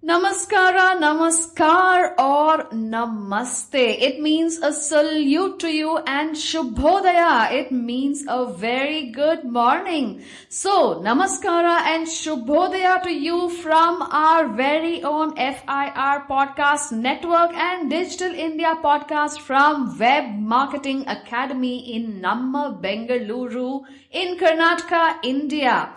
Namaskara, namaskar or namaste. It means a salute to you, and Shubhodaya. It means a very good morning. So, namaskara and Shubhodaya to you from our very own FIR Podcast Network and Digital India Podcast from Web Marketing Academy in Namma, Bengaluru in Karnataka, India.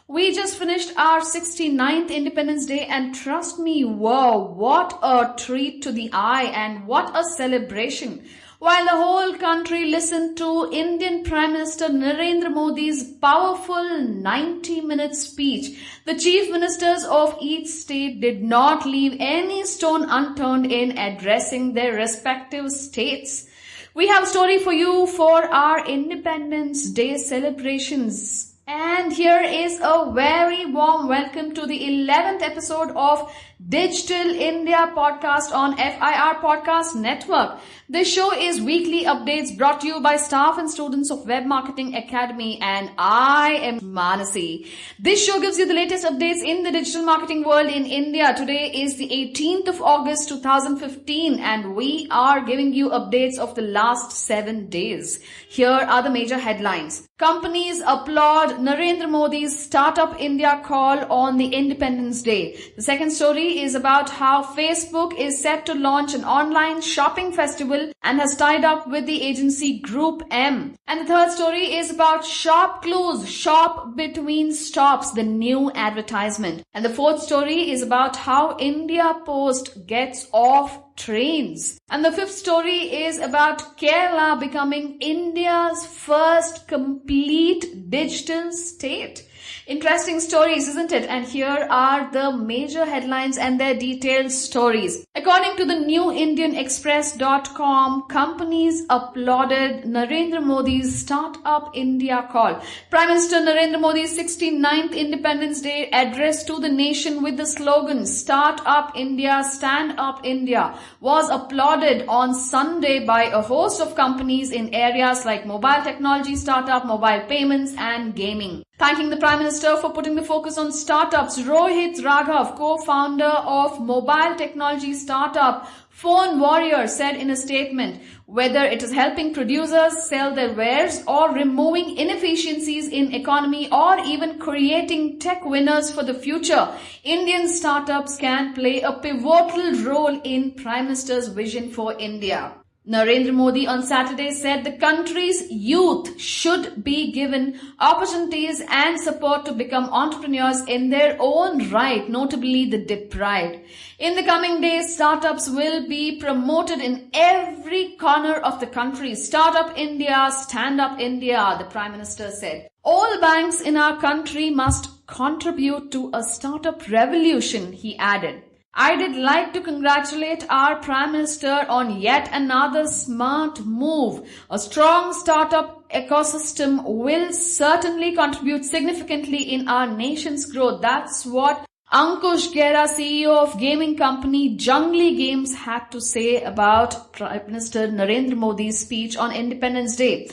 We just finished our 69th Independence Day, and trust me, wow, what a treat to the eye and what a celebration. While the whole country listened to Indian Prime Minister Narendra Modi's powerful 90-minute speech, the chief ministers of each state did not leave any stone unturned in addressing their respective states. We have a story for you for our Independence Day celebrations. And here is a very warm welcome to the 11th episode of Digital India Podcast on FIR Podcast Network. This show is weekly updates brought to you by staff and students of Web Marketing Academy, and I am Manasi. This show gives you the latest updates in the digital marketing world in India. Today is the 18th of August 2015, and we are giving you updates of the last 7 days. Here are the major headlines. Companies applaud Narendra Modi's Startup India call on the Independence Day. The second story is about how Facebook is set to launch an online shopping festival and has tied up with the agency Group M. And the third story is about Shop Clues, Shop Between Stops, the new advertisement. And the fourth story is about how India Post gets off trains. And the fifth story is about Kerala becoming India's first complete digital state. Interesting stories, isn't it? And here are the major headlines and their detailed stories. According to the newindianexpress.com, companies applauded Narendra Modi's Startup India call. Prime Minister Narendra Modi's 69th Independence Day address to the nation with the slogan Start Up India, Stand Up India was applauded on Sunday by a host of companies in areas like mobile technology startup, mobile payments and gaming. Thanking the Prime Minister for putting the focus on startups, Rohit Raghav, co-founder of mobile technology startup Phone Warrior, said in a statement, whether it is helping producers sell their wares or removing inefficiencies in economy or even creating tech winners for the future, Indian startups can play a pivotal role in Prime Minister's vision for India. Narendra Modi on Saturday said the country's youth should be given opportunities and support to become entrepreneurs in their own right, notably the deprived. In the coming days, startups will be promoted in every corner of the country. Startup India, Stand Up India, the Prime Minister said. All banks in our country must contribute to a startup revolution, he added. I did like to congratulate our Prime Minister on yet another smart move. A strong startup ecosystem will certainly contribute significantly in our nation's growth. That's what Ankush Gera, CEO of gaming company Jungly Games, had to say about Prime Minister Narendra Modi's speech on Independence Day.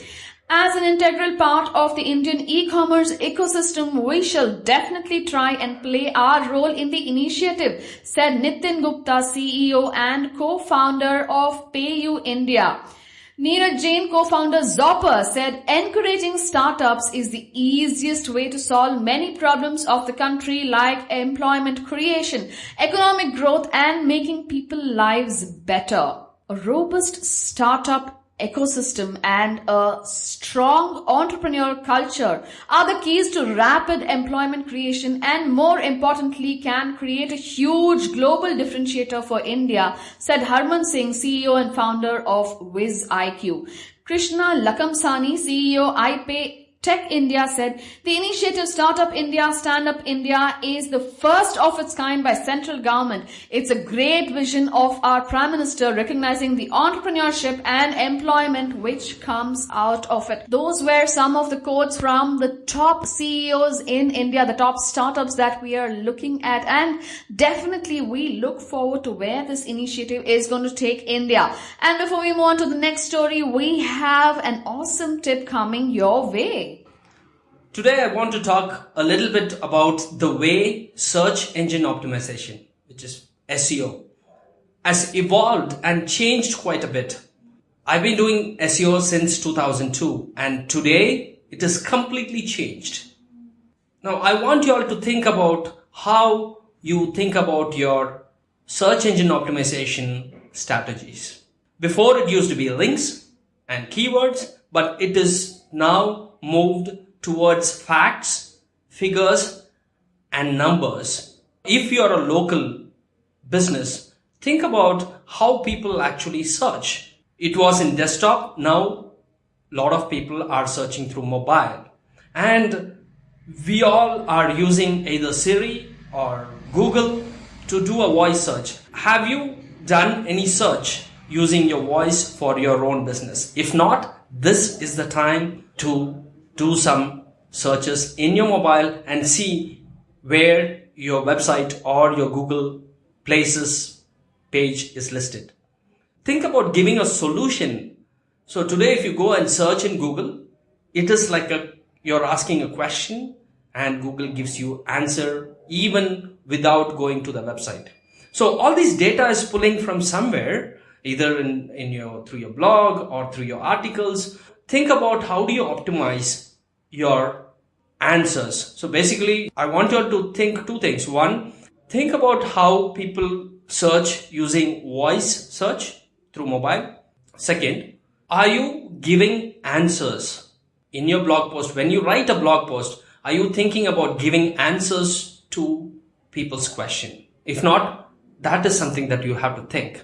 As an integral part of the Indian e-commerce ecosystem, we shall definitely try and play our role in the initiative, said Nitin Gupta, CEO and co-founder of PayU India. Neeraj Jain, co-founder Zopper, said encouraging startups is the easiest way to solve many problems of the country like employment creation, economic growth and making people's lives better. A robust startup ecosystem and a strong entrepreneurial culture are the keys to rapid employment creation and, more importantly, can create a huge global differentiator for India, said Harman Singh, CEO and founder of WizIQ. Krishna Lakamsani, CEO iPay Tech India, said the initiative Startup India, Stand Up India is the first of its kind by central government. It's a great vision of our Prime Minister, recognizing the entrepreneurship and employment which comes out of it. Those were some of the quotes from the top CEOs in India, the top startups that we are looking at, and definitely we look forward to where this initiative is going to take India. And before we move on to the next story, we have an awesome tip coming your way. Today I want to talk a little bit about the way search engine optimization. which is SEO, has evolved and changed quite a bit. I've been doing SEO since 2002 and today it has completely changed. Now I want you all to think about how you think about your search engine optimization strategies. Before it used to be links and keywords, but it is now moved towards facts, figures and numbers. If you're a local business, think about how people actually search. It was in desktop. Now, a lot of people are searching through mobile. And we all are using either Siri or Google to do a voice search. Have you done any search using your voice for your own business? If not, this is the time to do some searches in your mobile and see where your website or your Google Places page is listed. Think about giving a solution. So today, if you go and search in Google, it is like you're asking a question and Google gives you answer even without going to the website. So all this data is pulling from somewhere, either through your blog or through your articles. Think about how do you optimize your answers. So basically, I want you to think two things. One, think about how people search using voice search through mobile. Second, are you giving answers in your blog post? When you write a blog post, are you thinking about giving answers to people's question? If not, that is something that you have to think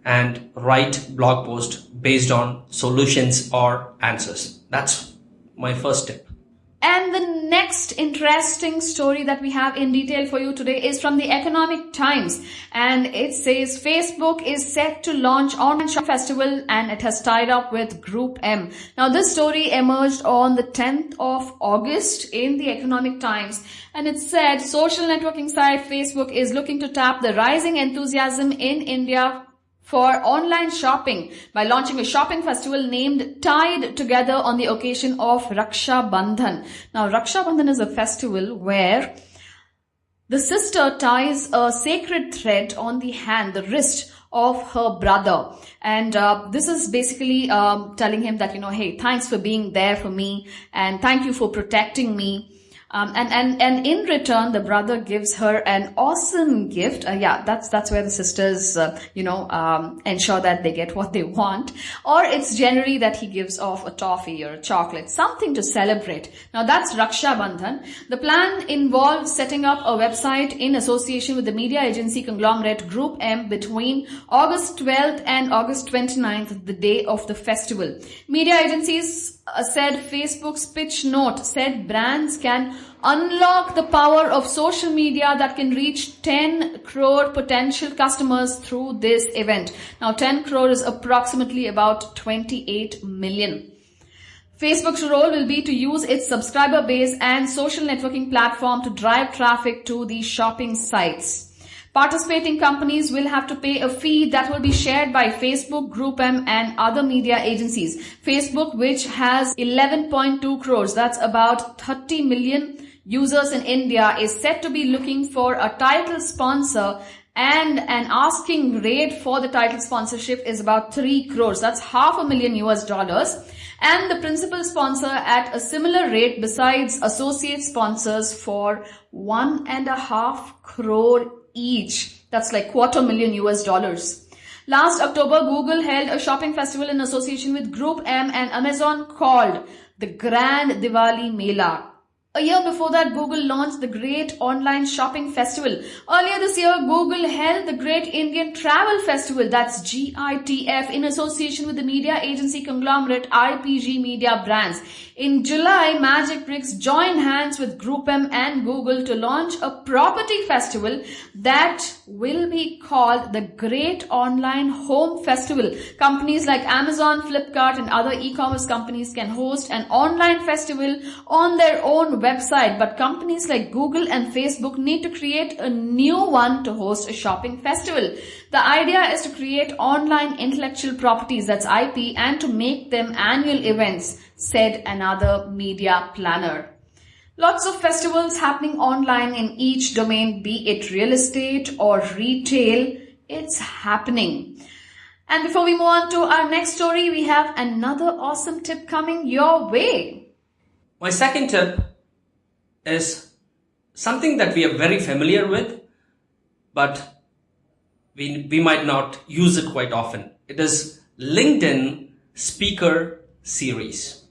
and write blog post based on solutions or answers. That's my first tip. And the next interesting story that we have in detail for you today is from the Economic Times. And it says Facebook is set to launch online shopping festival and it has tied up with Group M. Now this story emerged on the 10th of August in the Economic Times. And it said social networking site Facebook is looking to tap the rising enthusiasm in India for online shopping by launching a shopping festival named Tied Together on the occasion of Raksha Bandhan. Now, Raksha Bandhan is a festival where the sister ties a sacred thread on the hand, the wrist of her brother. And this is basically telling him that, hey, thanks for being there for me and thank you for protecting me. And in return, the brother gives her an awesome gift. That's where the sisters, ensure that they get what they want. Or it's generally that he gives off a toffee or a chocolate, something to celebrate. Now that's Raksha Bandhan. The plan involves setting up a website in association with the media agency conglomerate Group M between August 12th and August 29th, the day of the festival. Media agencies said Facebook's pitch note said brands can unlock the power of social media that can reach 10 crore potential customers through this event. Now 10 crore is approximately about 28 million. Facebook's role will be to use its subscriber base and social networking platform to drive traffic to the shopping sites. Participating companies will have to pay a fee that will be shared by Facebook, Group M and other media agencies. Facebook, which has 11.2 crores, that's about 30 million users in India, is said to be looking for a title sponsor and an asking rate for the title sponsorship is about 3 crores. That's $500,000. And the principal sponsor at a similar rate besides associate sponsors for $1.5 crore each. That's like $250,000. Last October, Google held a shopping festival in association with Group M and Amazon called the Grand Diwali Mela. A year before that, Google launched the Great Online Shopping Festival. Earlier this year, Google held the Great Indian Travel Festival, that's GITF, in association with the media agency conglomerate IPG Media Brands. In July, Magic Bricks joined hands with Group M and Google to launch a property festival that will be called the Great Online Home Festival. Companies like Amazon, Flipkart and other e-commerce companies can host an online festival on their own website, but companies like Google and Facebook need to create a new one to host a shopping festival. The idea is to create online intellectual properties, that's IP, and to make them annual events, said another media planner. Lots of festivals happening online in each domain, be it real estate or retail, it's happening. And before we move on to our next story, we have another awesome tip coming your way. My second tip is something that we are very familiar with, but we might not use it quite often. It is LinkedIn Speaker Series.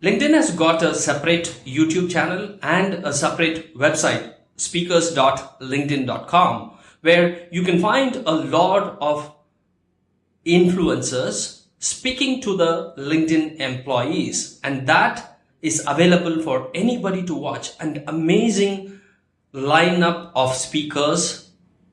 LinkedIn has got a separate YouTube channel and a separate website, speakers.linkedin.com, where you can find a lot of influencers speaking to the LinkedIn employees, and that is available for anybody to watch. An amazing lineup of speakers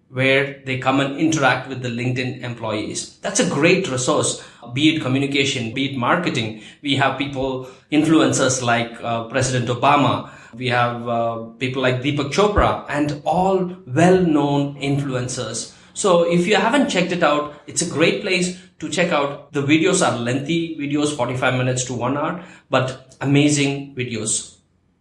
where they come and interact with the LinkedIn employees. That's a great resource, be it communication, be it marketing. We have people, influencers like President Obama. We have people like Deepak Chopra and all well-known influencers. So if you haven't checked it out, it's a great place to check out. The videos are lengthy videos, 45 minutes to 1 hour, but amazing videos.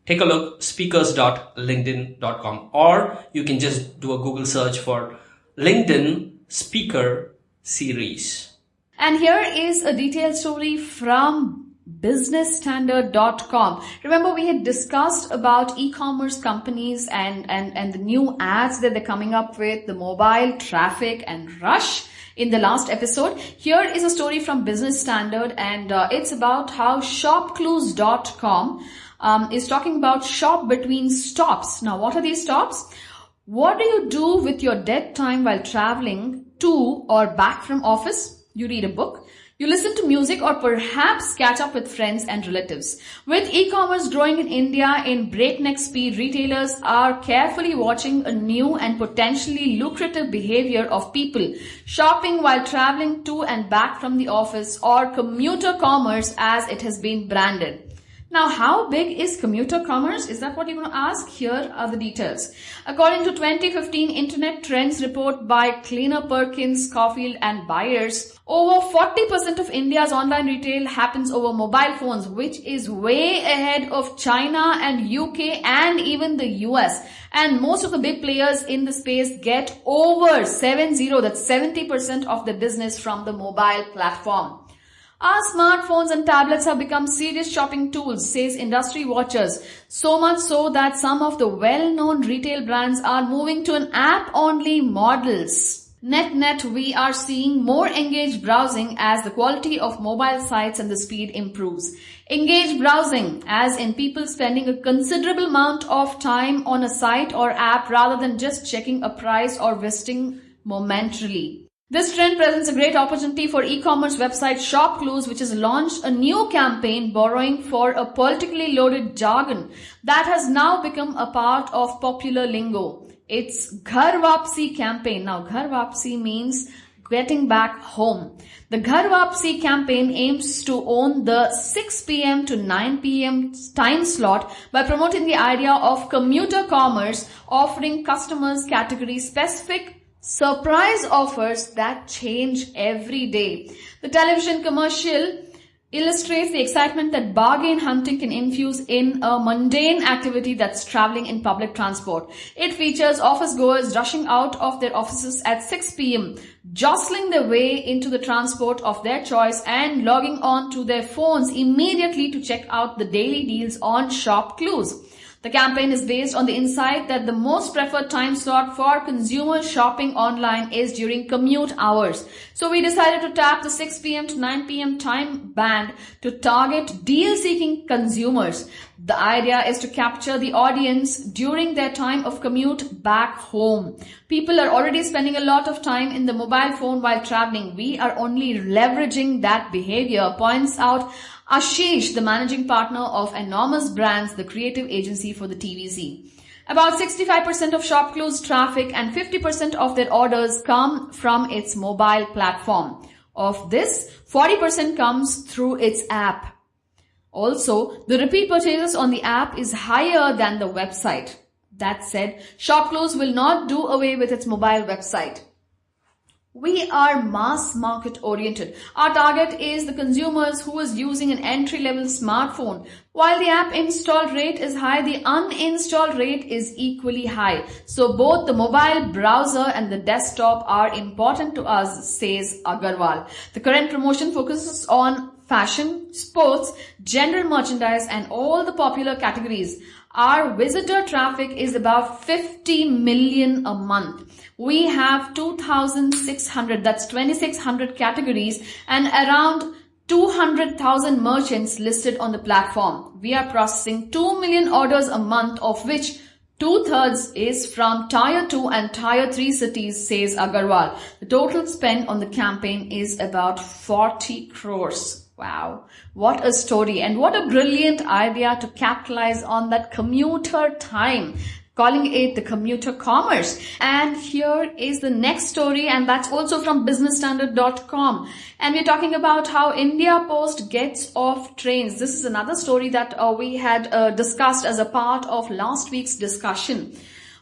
Take a look, speakers.linkedin.com, or you can just do a Google search for LinkedIn Speaker Series. And here is a detailed story from businessstandard.com. Remember, we had discussed about e-commerce companies and the new ads that they're coming up with, the mobile traffic and rush in the last episode. Here is a story from Business Standard, and it's about how shopclues.com is talking about shop between stops. Now, what are these stops? What do you do with your dead time while traveling to or back from office? You read a book, you listen to music, or perhaps catch up with friends and relatives. With e-commerce growing in India in breakneck speed, retailers are carefully watching a new and potentially lucrative behavior of people shopping while traveling to and back from the office, or commuter commerce as it has been branded. Now, how big is commuter commerce? Is that what you're going to ask? Here are the details. According to 2015 Internet Trends report by Kleiner Perkins, Caulfield and Byers, over 40% of India's online retail happens over mobile phones, which is way ahead of China and UK and even the US. And most of the big players in the space get over 70% of the business from the mobile platform. Our smartphones and tablets have become serious shopping tools, says industry watchers. So much so that some of the well-known retail brands are moving to an app-only models. Net, we are seeing more engaged browsing as the quality of mobile sites and the speed improves. Engaged browsing, as in people spending a considerable amount of time on a site or app rather than just checking a price or visiting momentarily. This trend presents a great opportunity for e-commerce website ShopClues, which has launched a new campaign borrowing for a politically loaded jargon that has now become a part of popular lingo. It's Ghar Wapsi campaign. Now, Ghar Wapsi means getting back home. The Ghar Wapsi campaign aims to own the 6 p.m. to 9 p.m. time slot by promoting the idea of commuter commerce, offering customers category-specific surprise offers that change every day. The television commercial illustrates the excitement that bargain hunting can infuse in a mundane activity that's traveling in public transport. It features office goers rushing out of their offices at 6 p.m., jostling their way into the transport of their choice and logging on to their phones immediately to check out the daily deals on ShopClues. The campaign is based on the insight that the most preferred time slot for consumer shopping online is during commute hours. So we decided to tap the 6 p.m. to 9 p.m. time band to target deal-seeking consumers. The idea is to capture the audience during their time of commute back home. People are already spending a lot of time in the mobile phone while traveling. We are only leveraging that behavior, points out Ashish, the managing partner of Enormous Brands, the creative agency for the TVZ. About 65% of ShopClues traffic and 50% of their orders come from its mobile platform. Of this, 40% comes through its app. Also, the repeat purchases on the app is higher than the website. That said, ShopClues will not do away with its mobile website. We are mass market oriented. Our target is the consumers who is using an entry-level smartphone. While the app install rate is high, the uninstall rate is equally high. So both the mobile browser and the desktop are important to us, says Agarwal. The current promotion focuses on fashion, sports, general merchandise and all the popular categories. Our visitor traffic is about 50 million a month. We have 2,600, that's 2,600 categories and around 200,000 merchants listed on the platform. We are processing 2 million orders a month, of which 2/3 is from Tier 2 and Tier 3 cities, says Agarwal. The total spend on the campaign is about 40 crores. Wow, what a story and what a brilliant idea to capitalize on that commuter time, calling it the commuter commerce. And here is the next story, and that's also from businessstandard.com. And we're talking about how India Post gets off trains. This is another story that we had discussed as a part of last week's discussion.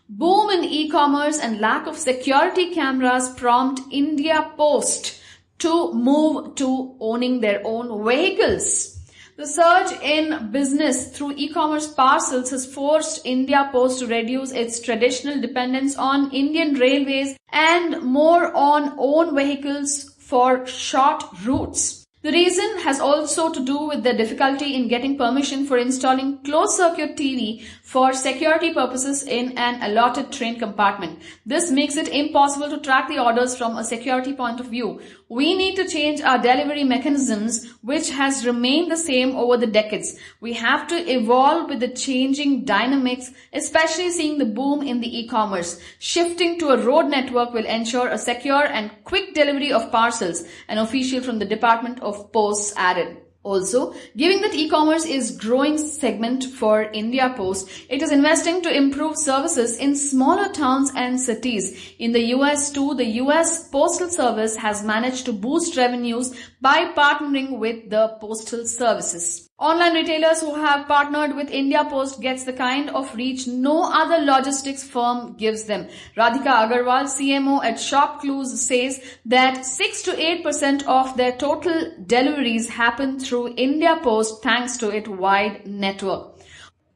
Boom in e-commerce and lack of security cameras prompt India Post to move to owning their own vehicles. The surge in business through e-commerce parcels has forced India Post to reduce its traditional dependence on Indian Railways and more on own vehicles for short routes. The reason has also to do with the difficulty in getting permission for installing closed-circuit TV for security purposes in an allotted train compartment. This makes it impossible to track the orders from a security point of view. We need to change our delivery mechanisms, which has remained the same over the decades. We have to evolve with the changing dynamics, especially seeing the boom in the e-commerce. Shifting to a road network will ensure a secure and quick delivery of parcels, an official from the Department of Posts added. Also, given that e-commerce is growing segment for India Post, it is investing to improve services in smaller towns and cities. In the US too, the US Postal Service has managed to boost revenues by partnering with the postal services. Online retailers who have partnered with India Post gets the kind of reach no other logistics firm gives them. Radhika Agarwal, CMO at Shop Clues, says that 6 to 8% of their total deliveries happen through India Post thanks to its wide network.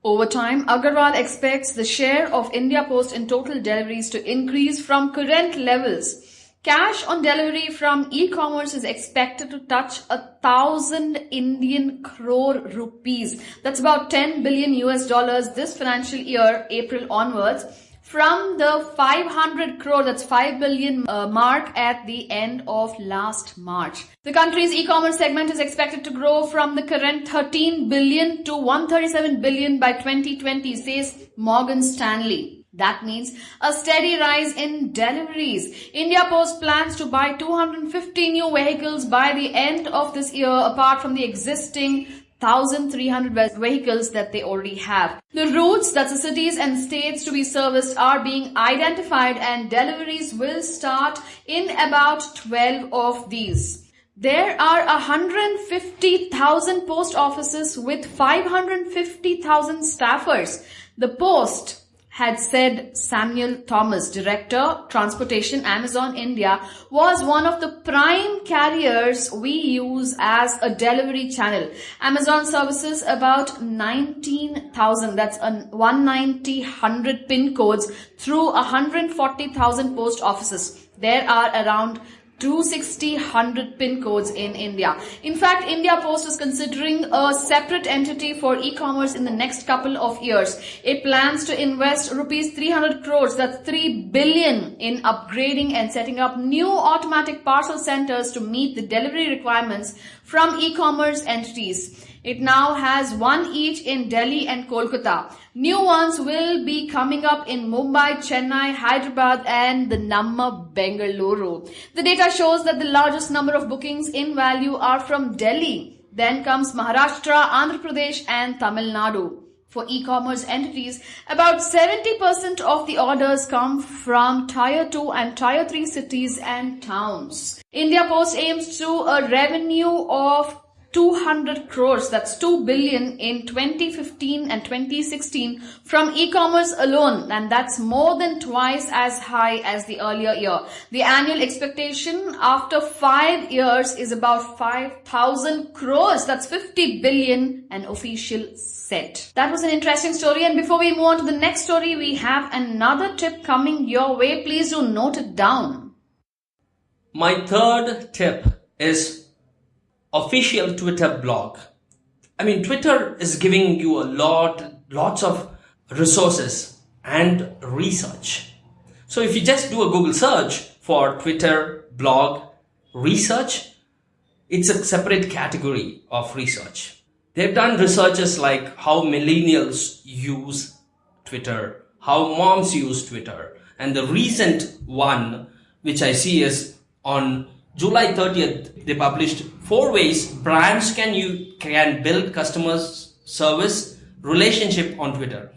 Over time, Agarwal expects the share of India Post in total deliveries to increase from current levels. Cash on delivery from e-commerce is expected to touch 1,000 Indian crore rupees. That's about $10 billion this financial year, April onwards, from the 500 crore, that's 5 billion mark at the end of last March. The country's e-commerce segment is expected to grow from the current 13 billion to 137 billion by 2020, says Morgan Stanley. That means a steady rise in deliveries. India Post plans to buy 250 new vehicles by the end of this year, apart from the existing 1,300 vehicles that they already have. The routes, that's the cities and states to be serviced, are being identified and deliveries will start in about 12 of these. There are 150,000 post offices with 550,000 staffers. The Post had said Samuel Thomas, Director, Transportation, Amazon India, was one of the prime carriers we use as a delivery channel. Amazon services about 19,000, that's 190 pin codes through 140,000 post offices. There are around 260 pin codes in India. In fact, India Post is considering a separate entity for e-commerce in the next couple of years. It plans to invest rupees 300 crores, that's 3 billion, in upgrading and setting up new automatic parcel centers to meet the delivery requirements from e-commerce entities. It now has one each in Delhi and Kolkata. New ones will be coming up in Mumbai, Chennai, Hyderabad and the Namma, Bangalore. The data shows that the largest number of bookings in value are from Delhi. Then comes Maharashtra, Andhra Pradesh and Tamil Nadu. For e-commerce entities, about 70% of the orders come from Tier 2 and Tier 3 cities and towns. India Post aims to a revenue of 200 crores, that's 2 billion in 2015 and 2016 from e-commerce alone, and that's more than twice as high as the earlier year. The annual expectation after 5 years is about 5,000 crores, that's 50 billion, an official said. That was an interesting story, and before we move on to the next story, we have another tip coming your way. Please do note it down. My third tip is official Twitter blog. I mean, Twitter is giving you lots of resources and research. So if you just do a Google search for Twitter blog research, it's a separate category of research. They've done researches like how millennials use Twitter, how moms use Twitter, and the recent one which I see is on July 30th, they published 4 ways brands can build customer service relationship on Twitter.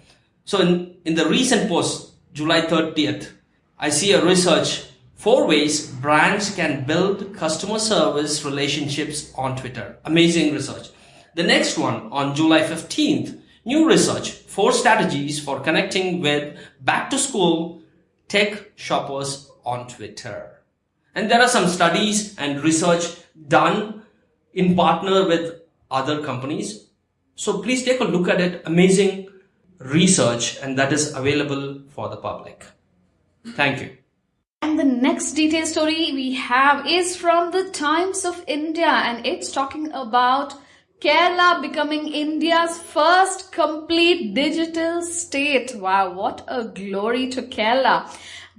So in the recent post, July 30th, I see a research 4 ways brands can build customer service relationships on Twitter. Amazing research. The next one on July 15th, new research, 4 strategies for connecting with back to school tech shoppers on Twitter. And there are some studies and research done in partner with other companies. So please take a look at it. Amazing research, and that is available for the public. Thank you. And the next detailed story we have is from the Times of India, and it's talking about Kerala becoming India's first complete digital state. Wow, what a glory to Kerala.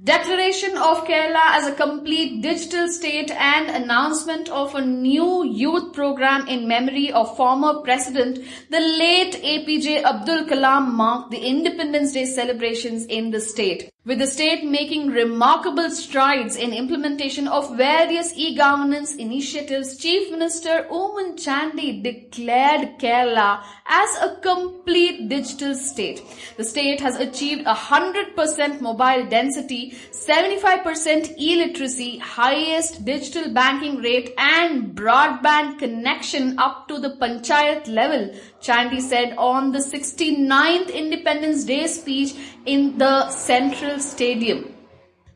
Declaration of Kerala as a complete digital state and announcement of a new youth program in memory of former president, the late APJ Abdul Kalam, marked the Independence Day celebrations in the state. With the state making remarkable strides in implementation of various e-governance initiatives, Chief Minister Oomen Chandy declared Kerala as a complete digital state. The state has achieved 100% mobile density, 75% e-literacy, highest digital banking rate and broadband connection up to the panchayat level, Chandy said on the 69th Independence Day speech in the Central Stadium.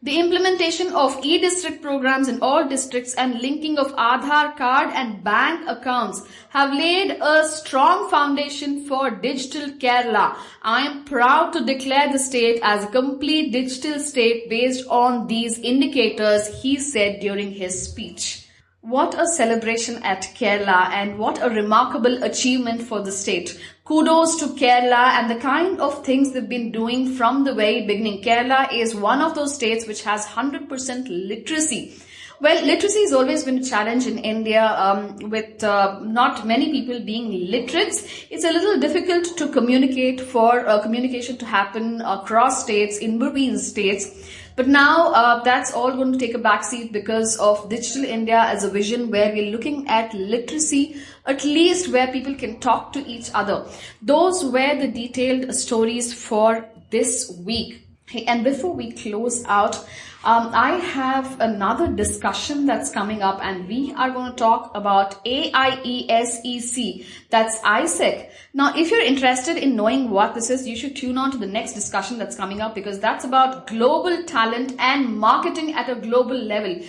The implementation of e-district programs in all districts and linking of Aadhaar card and bank accounts have laid a strong foundation for digital Kerala. I am proud to declare the state as a complete digital state based on these indicators, he said during his speech. What a celebration at Kerala, and what a remarkable achievement for the state. Kudos to Kerala and the kind of things they've been doing from the very beginning. Kerala is one of those states which has 100% literacy. Well, literacy has always been a challenge in India with not many people being literate. It's a little difficult to communicate for communication to happen across states, in between states. But now that's all going to take a backseat because of Digital India as a vision where we're looking at literacy, at least where people can talk to each other. Those were the detailed stories for this week. Hey, and before we close out, I have another discussion that's coming up, and we are going to talk about AIESEC, that's ISEC. Now, if you're interested in knowing what this is, you should tune on to the next discussion that's coming up, because that's about global talent and marketing at a global level.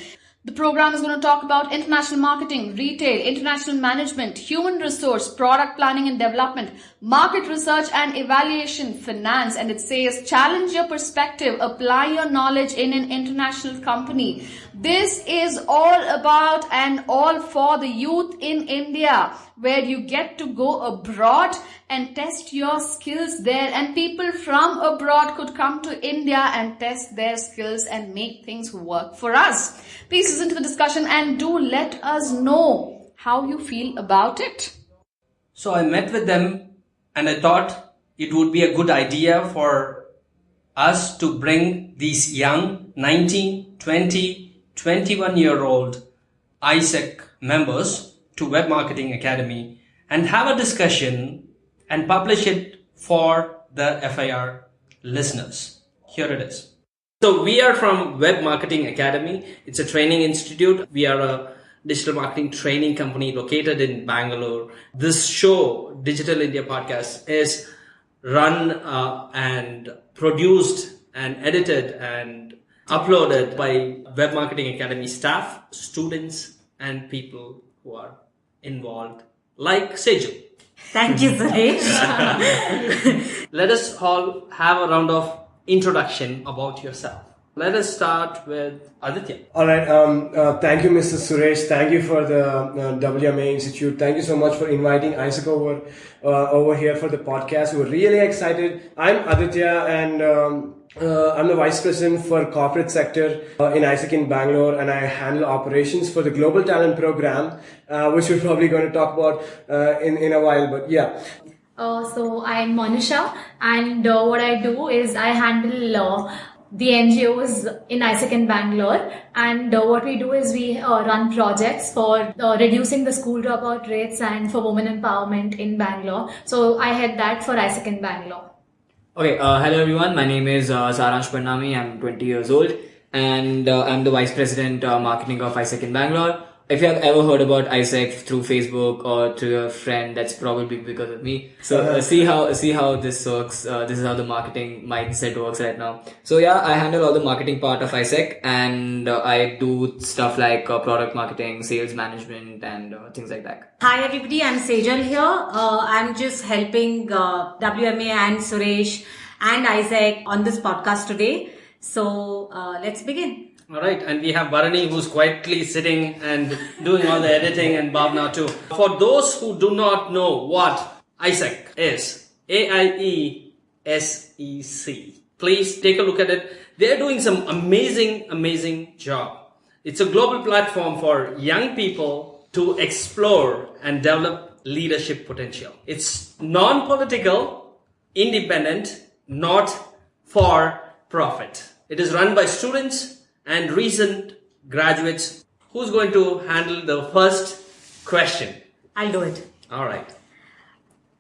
The program is going to talk about international marketing, retail, international management, human resource, product planning and development, market research and evaluation, finance, and it says challenge your perspective, apply your knowledge in an international company. This is all about and all for the youth in India, where you get to go abroad and test your skills there, and people from abroad could come to India and test their skills and make things work for us. Please listen to the discussion and do let us know how you feel about it. So I met with them and I thought it would be a good idea for us to bring these young 19, 20, 21-year-old ISEC members to Web Marketing Academy and have a discussion and publish it for the FIR listeners. Here it is. So we are from Web Marketing Academy. It's a training institute. We are a digital marketing training company located in Bangalore. This show, Digital India Podcast, is run and produced and edited and uploaded by Web Marketing Academy staff, students, and people who are involved, like Sejal. Thank you, Suresh. Let us all have a round of introduction about yourself. Let us start with Aditya. All right. Thank you, Mr. Suresh. Thank you for the WMA Institute. Thank you so much for inviting Isaac over here for the podcast. We're really excited. I'm Aditya, and I'm the Vice President for Corporate Sector in Isaac in Bangalore, and I handle operations for the Global Talent Program, which we're probably going to talk about in a while. But yeah. So I'm Manusha, and what I do is I handle the NGOs in Isaac in Bangalore, and what we do is we run projects for reducing the school dropout rates and for women empowerment in Bangalore. So I head that for Isaac in Bangalore. Okay, hello everyone. My name is Saransh Parnami. I'm 20 years old, and I'm the Vice President Marketing of Isaac in Bangalore. If you have ever heard about Isaac through Facebook or through your friend, that's probably because of me. So see how this works. This is how the marketing mindset works right now. So yeah, I handle all the marketing part of Isaac, and I do stuff like product marketing, sales management, and things like that. Hi everybody, I'm Sejal here. I'm just helping WMA and Suresh and Isaac on this podcast today. So let's begin. All right, and we have Bharani, who's quietly sitting and doing all the editing, and Bhavna too. For those who do not know what Isaac is, AIESEC, please take a look at it. They're doing some amazing job. It's a global platform for young people to explore and develop leadership potential. It's non-political, independent, not for profit. It is run by students and recent graduates. Who's going to handle the first question? I'll do it. All right.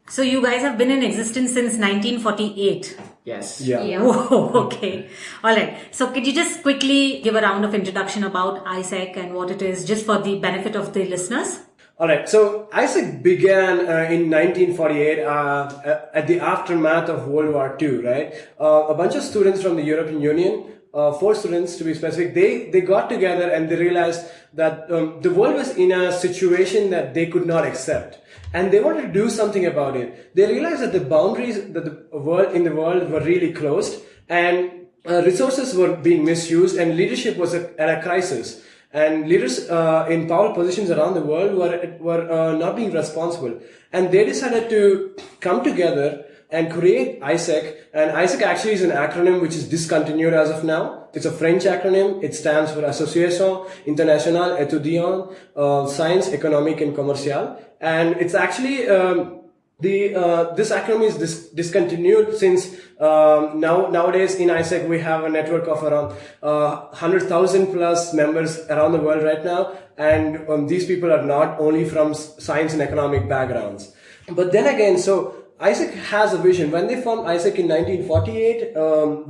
So you guys have been in existence since 1948. Yes. Yeah. Whoa, okay. All right. So could you just quickly give a round of introduction about Isaac and what it is, just for the benefit of the listeners? All right. So Isaac began in 1948 at the aftermath of World War II, right? A bunch of students from the European Union, 4 students to be specific, they got together and they realized that the world was in a situation that they could not accept, and they wanted to do something about it. They realized that the boundaries that the world were really closed, and resources were being misused, and leadership was at a crisis. And leaders in power positions around the world were not being responsible, and they decided to come together and create Isaac. And Isaac actually is an acronym which is discontinued as of now. It's a French acronym. It stands for Association Internationale Étudiants Sciences Économiques et Commerciales. And it's actually this acronym is discontinued since nowadays in Isaac we have a network of around 100,000 plus members around the world right now, and these people are not only from science and economic backgrounds. But then again, so Isaac has a vision. When they formed Isaac in 1948,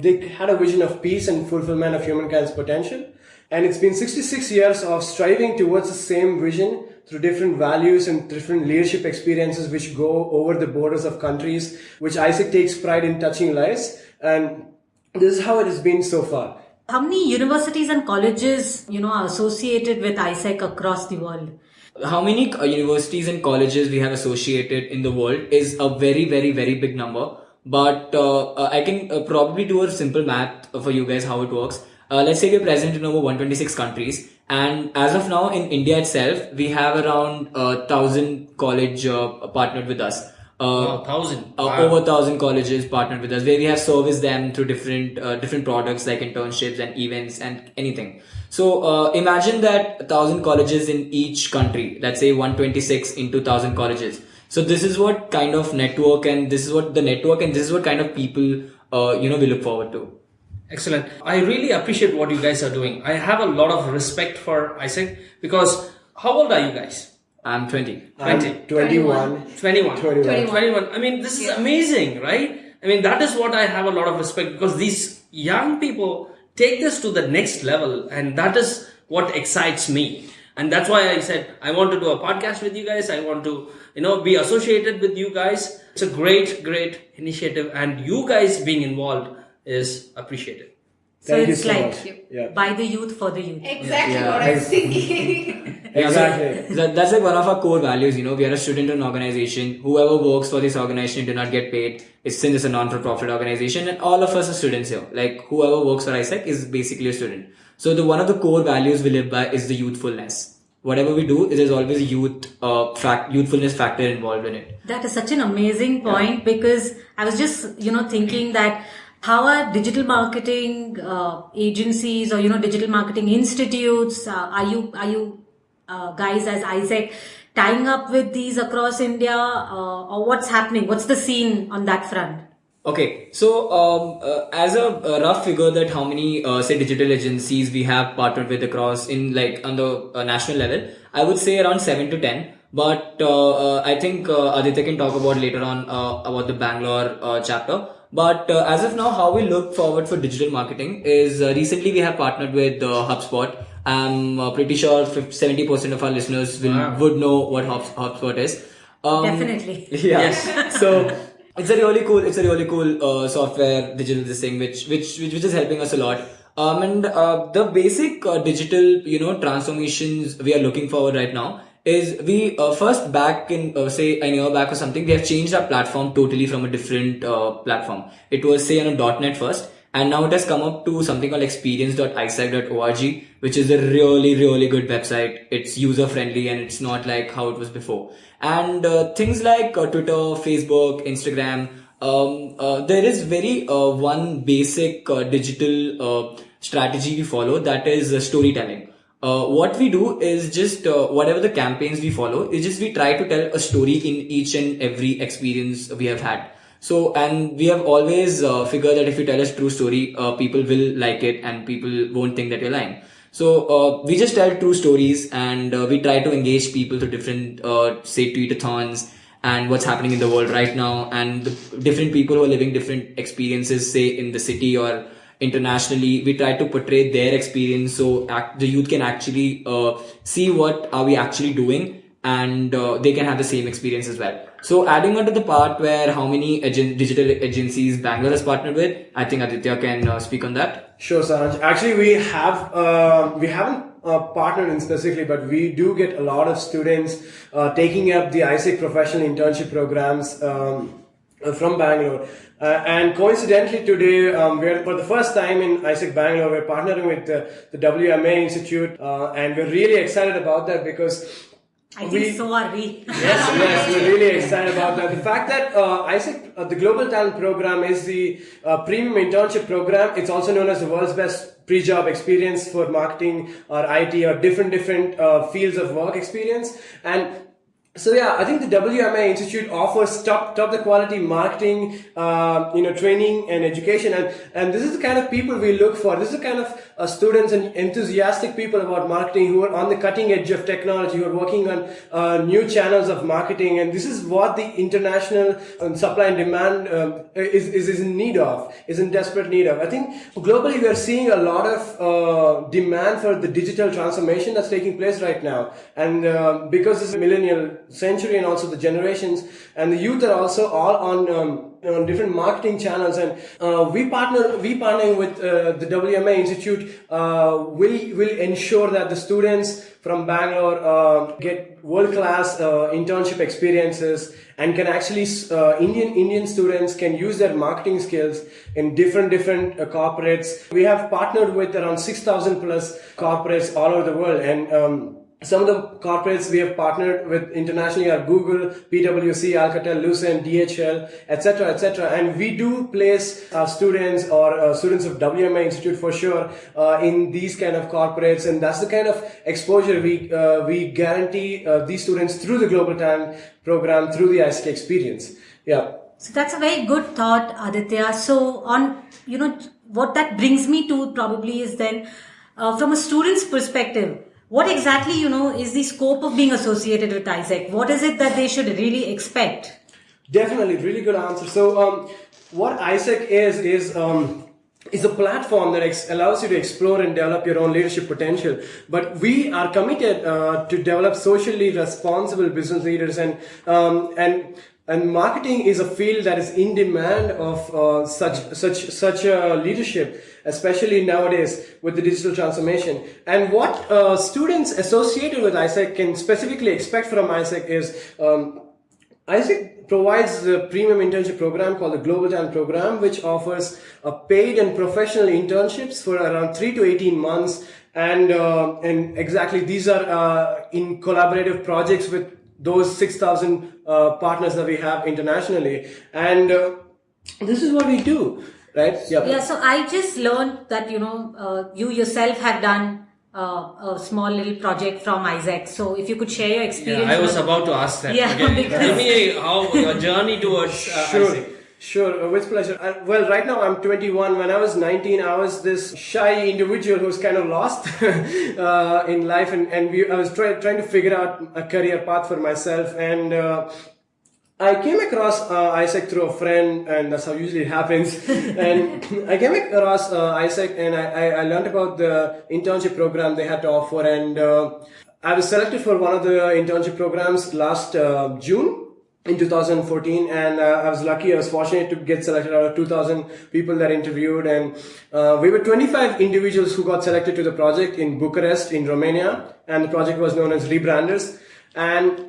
they had a vision of peace and fulfillment of humankind's potential. And it's been 66 years of striving towards the same vision through different values and different leadership experiences which go over the borders of countries, which Isaac takes pride in touching lives. And this is how it has been so far. How many universities and colleges, are associated with Isaac across the world? How many universities and colleges we have associated in the world is a very big number. But I can probably do a simple math for you guys how it works. Let's say we're present in over 126 countries, and as of now in India itself, we have around 1,000 college partnered with us. 1,000. Over 1,000 colleges partnered with us, where we have serviced them through different products like internships and events and anything. So imagine that 1,000 colleges in each country. Let's say 126 into 1,000 colleges. So this is what kind of network, and this is what kind of people we look forward to. Excellent. I really appreciate what you guys are doing. I have a lot of respect for Isaac because how old are you guys? I'm 20. 20. 21. 21. I mean, this is amazing, right? I mean, that is what I have a lot of respect, because these young people take this to the next level, and that is what excites me. And that's why I said, I want to do a podcast with you guys. I want to, be associated with you guys. It's a great, great initiative, and you guys being involved is appreciated. So Thank you it's so like much. Yeah. by the youth for the youth. Exactly Yeah. what I was thinking. Exactly. That's like one of our core values. We are a student-run organization. Whoever works for this organization do not get paid. Since it's a non-for-profit organization, and all of us are students here. Like whoever works for ISEC is basically a student. So one of the core values we live by is the youthfulness. Whatever we do, there's always a youthfulness factor involved in it. That is such an amazing point, because I was just, thinking that how are digital marketing agencies or, digital marketing institutes, are you guys as ISEC tying up with these across India, or what's happening? What's the scene on that front? Okay, so as a rough figure that how many say digital agencies we have partnered with across in like on the national level, I would say around 7 to 10. But I think Aditya can talk about later on about the Bangalore chapter. But as of now, how we look forward for digital marketing is recently we have partnered with HubSpot. I'm pretty sure 70% of our listeners would know what HubSpot is. Definitely. Yeah. Yes. So it's a really cool software digital this thing which is helping us a lot. And the basic digital transformations we are looking forward right now is we first back in say a year back or something, we have changed our platform totally from a different platform. It was say on a .NET first, and now it has come up to something called experience.isec.org, which is a really good website. It's user friendly and it's not like how it was before. And things like Twitter, Facebook, Instagram, there is very one basic digital strategy we follow, that is storytelling. What we do is just whatever the campaigns we follow is just we try to tell a story in each and every experience we have had. So, and we have always figured that if you tell a true story, people will like it and people won't think that you're lying. So we just tell true stories, and we try to engage people to different say tweetathons and what's happening in the world right now, and the different people who are living different experiences, say in the city or internationally. We try to portray their experience so the youth can actually see what are we actually doing, and they can have the same experience as well. So adding on to the part where how many digital agencies Bangalore has partnered with, I think Aditya can speak on that. Sure, Saranj. Actually, we haven't partnered in specifically, but we do get a lot of students taking up the ISEC professional internship programs from Bangalore. And coincidentally today, we're for the first time in ISEC Bangalore, we're partnering with the WMA Institute, and we're really excited about that because I think so are we. Yes, we're really excited about that. The fact that ISEC, the Global Talent Program, is the premium internship program. It's also known as the world's best pre-job experience for marketing or IT or different fields of work experience. And so yeah, I think the WMA Institute offers top the quality marketing, training and education, and this is the kind of people we look for. This is the kind of students and enthusiastic people about marketing who are on the cutting edge of technology, who are working on new channels of marketing, and this is what the international supply and demand is in need of, is in desperate need of. I think globally we are seeing a lot of demand for the digital transformation that's taking place right now, and because this is millennial century and also the generations and the youth are also all on different marketing channels, and we partnering with the WMA Institute will ensure that the students from Bangalore get world-class internship experiences and can actually Indian students can use their marketing skills in different corporates. We have partnered with around 6,000 plus corporates all over the world, and some of the corporates we have partnered with internationally are Google, PwC, Alcatel, Lucent, DHL, etc. And we do place students or students of WMA Institute for sure in these kind of corporates, and that's the kind of exposure we guarantee these students through the Global Talent Program, through the ISEC experience. Yeah. So that's a very good thought, Aditya. So on, what that brings me to probably is then from a student's perspective, what exactly, is the scope of being associated with ISEC? What is it that they should really expect? Definitely, really good answer. So, what ISEC is is a platform that allows you to explore and develop your own leadership potential. But we are committed to develop socially responsible business leaders, and marketing is a field that is in demand of such leadership, especially nowadays with the digital transformation. And what students associated with ISEC can specifically expect from ISEC is ISEC provides a premium internship program called the Global Talent Program, which offers paid and professional internships for around 3 to 18 months. And exactly these are in collaborative projects with those 6,000 partners that we have internationally. And this is what we do, right? Yeah, so I just learned that, you yourself have done a small little project from ISEC. So if you could share your experience. Yeah, I was about to ask that. Yeah, okay. Tell me how your journey towards ISEC. Sure, with pleasure. Well, right now I'm 21. When I was 19, I was this shy individual who was kind of lost in life, and I was trying to figure out a career path for myself. And I came across ISEC through a friend, and that's how usually it happens. And I came across ISEC, and I learned about the internship program they had to offer, and I was selected for one of the internship programs last June in 2014, and I was fortunate to get selected out of 2,000 people that interviewed, and we were 25 individuals who got selected to the project in Bucharest in Romania, and the project was known as Rebranders. And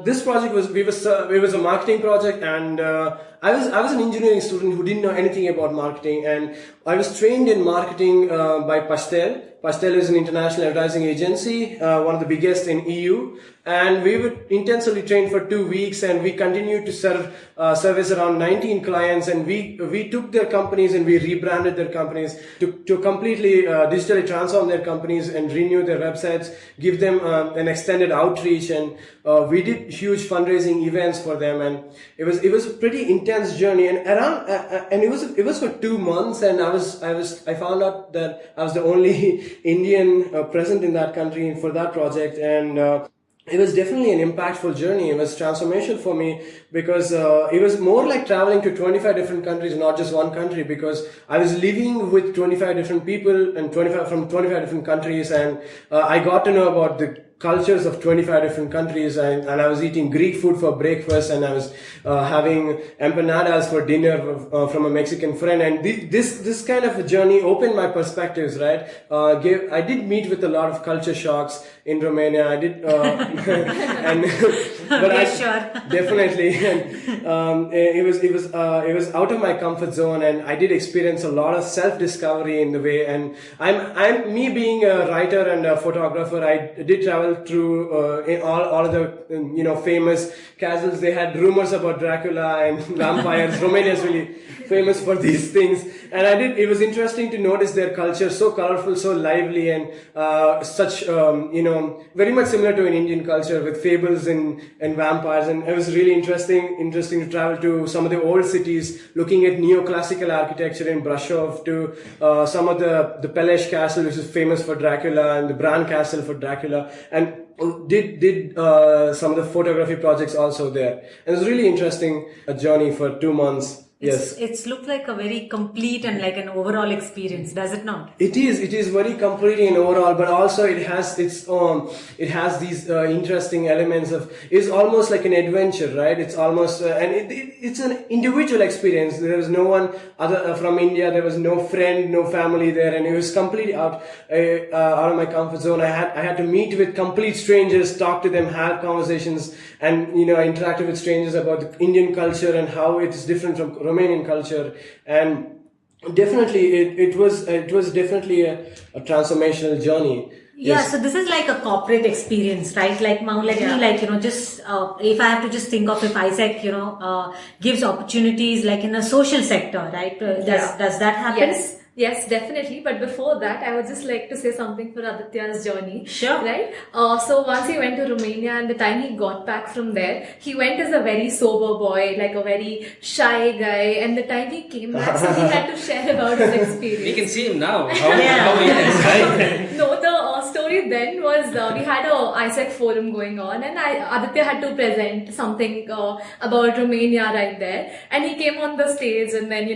this project was a marketing project, and I was an engineering student who didn't know anything about marketing, and I was trained in marketing by Pastel. Pastel is an international advertising agency, one of the biggest in EU, and we were intensively trained for 2 weeks, and we continued to service around 19 clients, and we took their companies and we rebranded their companies to completely digitally transform their companies and renew their websites, give them an extended outreach, and we did huge fundraising events for them, and it was a pretty intense journey, and it was for 2 months, and I found out that I was the only Indian present in that country for that project, and it was definitely an impactful journey. It was transformational for me because it was more like traveling to 25 different countries, not just one country, because I was living with 25 different people and 25 different countries, and I got to know about the cultures of 25 different countries, and I was eating Greek food for breakfast, and I was having empanadas for dinner from a Mexican friend, and this kind of a journey opened my perspectives, right? I did meet with a lot of culture shocks in Romania. I did, definitely, and it was out of my comfort zone, and I did experience a lot of self-discovery in the way. And I'm me being a writer and a photographer, I did travel through all of the famous castles. They had rumors about Dracula and vampires. Romania is really famous for these things, and it was interesting to notice their culture, so colorful, so lively, and such very much similar to an Indian culture with fables and vampires. And it was really interesting to travel to some of the old cities, looking at neoclassical architecture in Brasov, to some of the Pelesh Castle, which is famous for Dracula, and the Bran Castle for Dracula, and did some of the photography projects also there. And it was really interesting journey for 2 months. Yes. It's looked like a very complete and like an overall experience, does it not? It is very complete and overall, but also it has these interesting elements it's almost like an adventure, right? It's almost, it's an individual experience. There was no one other from India, there was no friend, no family there, and it was completely out of my comfort zone. I had to meet with complete strangers, talk to them, have conversations, and I interacted with strangers about the Indian culture and how it is different from Romanian culture, and definitely it was definitely a transformational journey. Yeah, Yes. so this is like a corporate experience, right? Like now, let me just if I have to just think of if ISEC, gives opportunities like in a social sector, right? Does that happen? Yes, definitely. But before that, I would just like to say something for Aditya's journey. Sure. Right? So once he went to Romania, and the time he got back from there, he went as a very sober boy, like a very shy guy. And the time he came back, so he had to share about his experience. We can see him now, how he is, right? No, the story did then was we had a ISEC forum going on, and Aditya had to present something about Romania right there, and he came on the stage, and then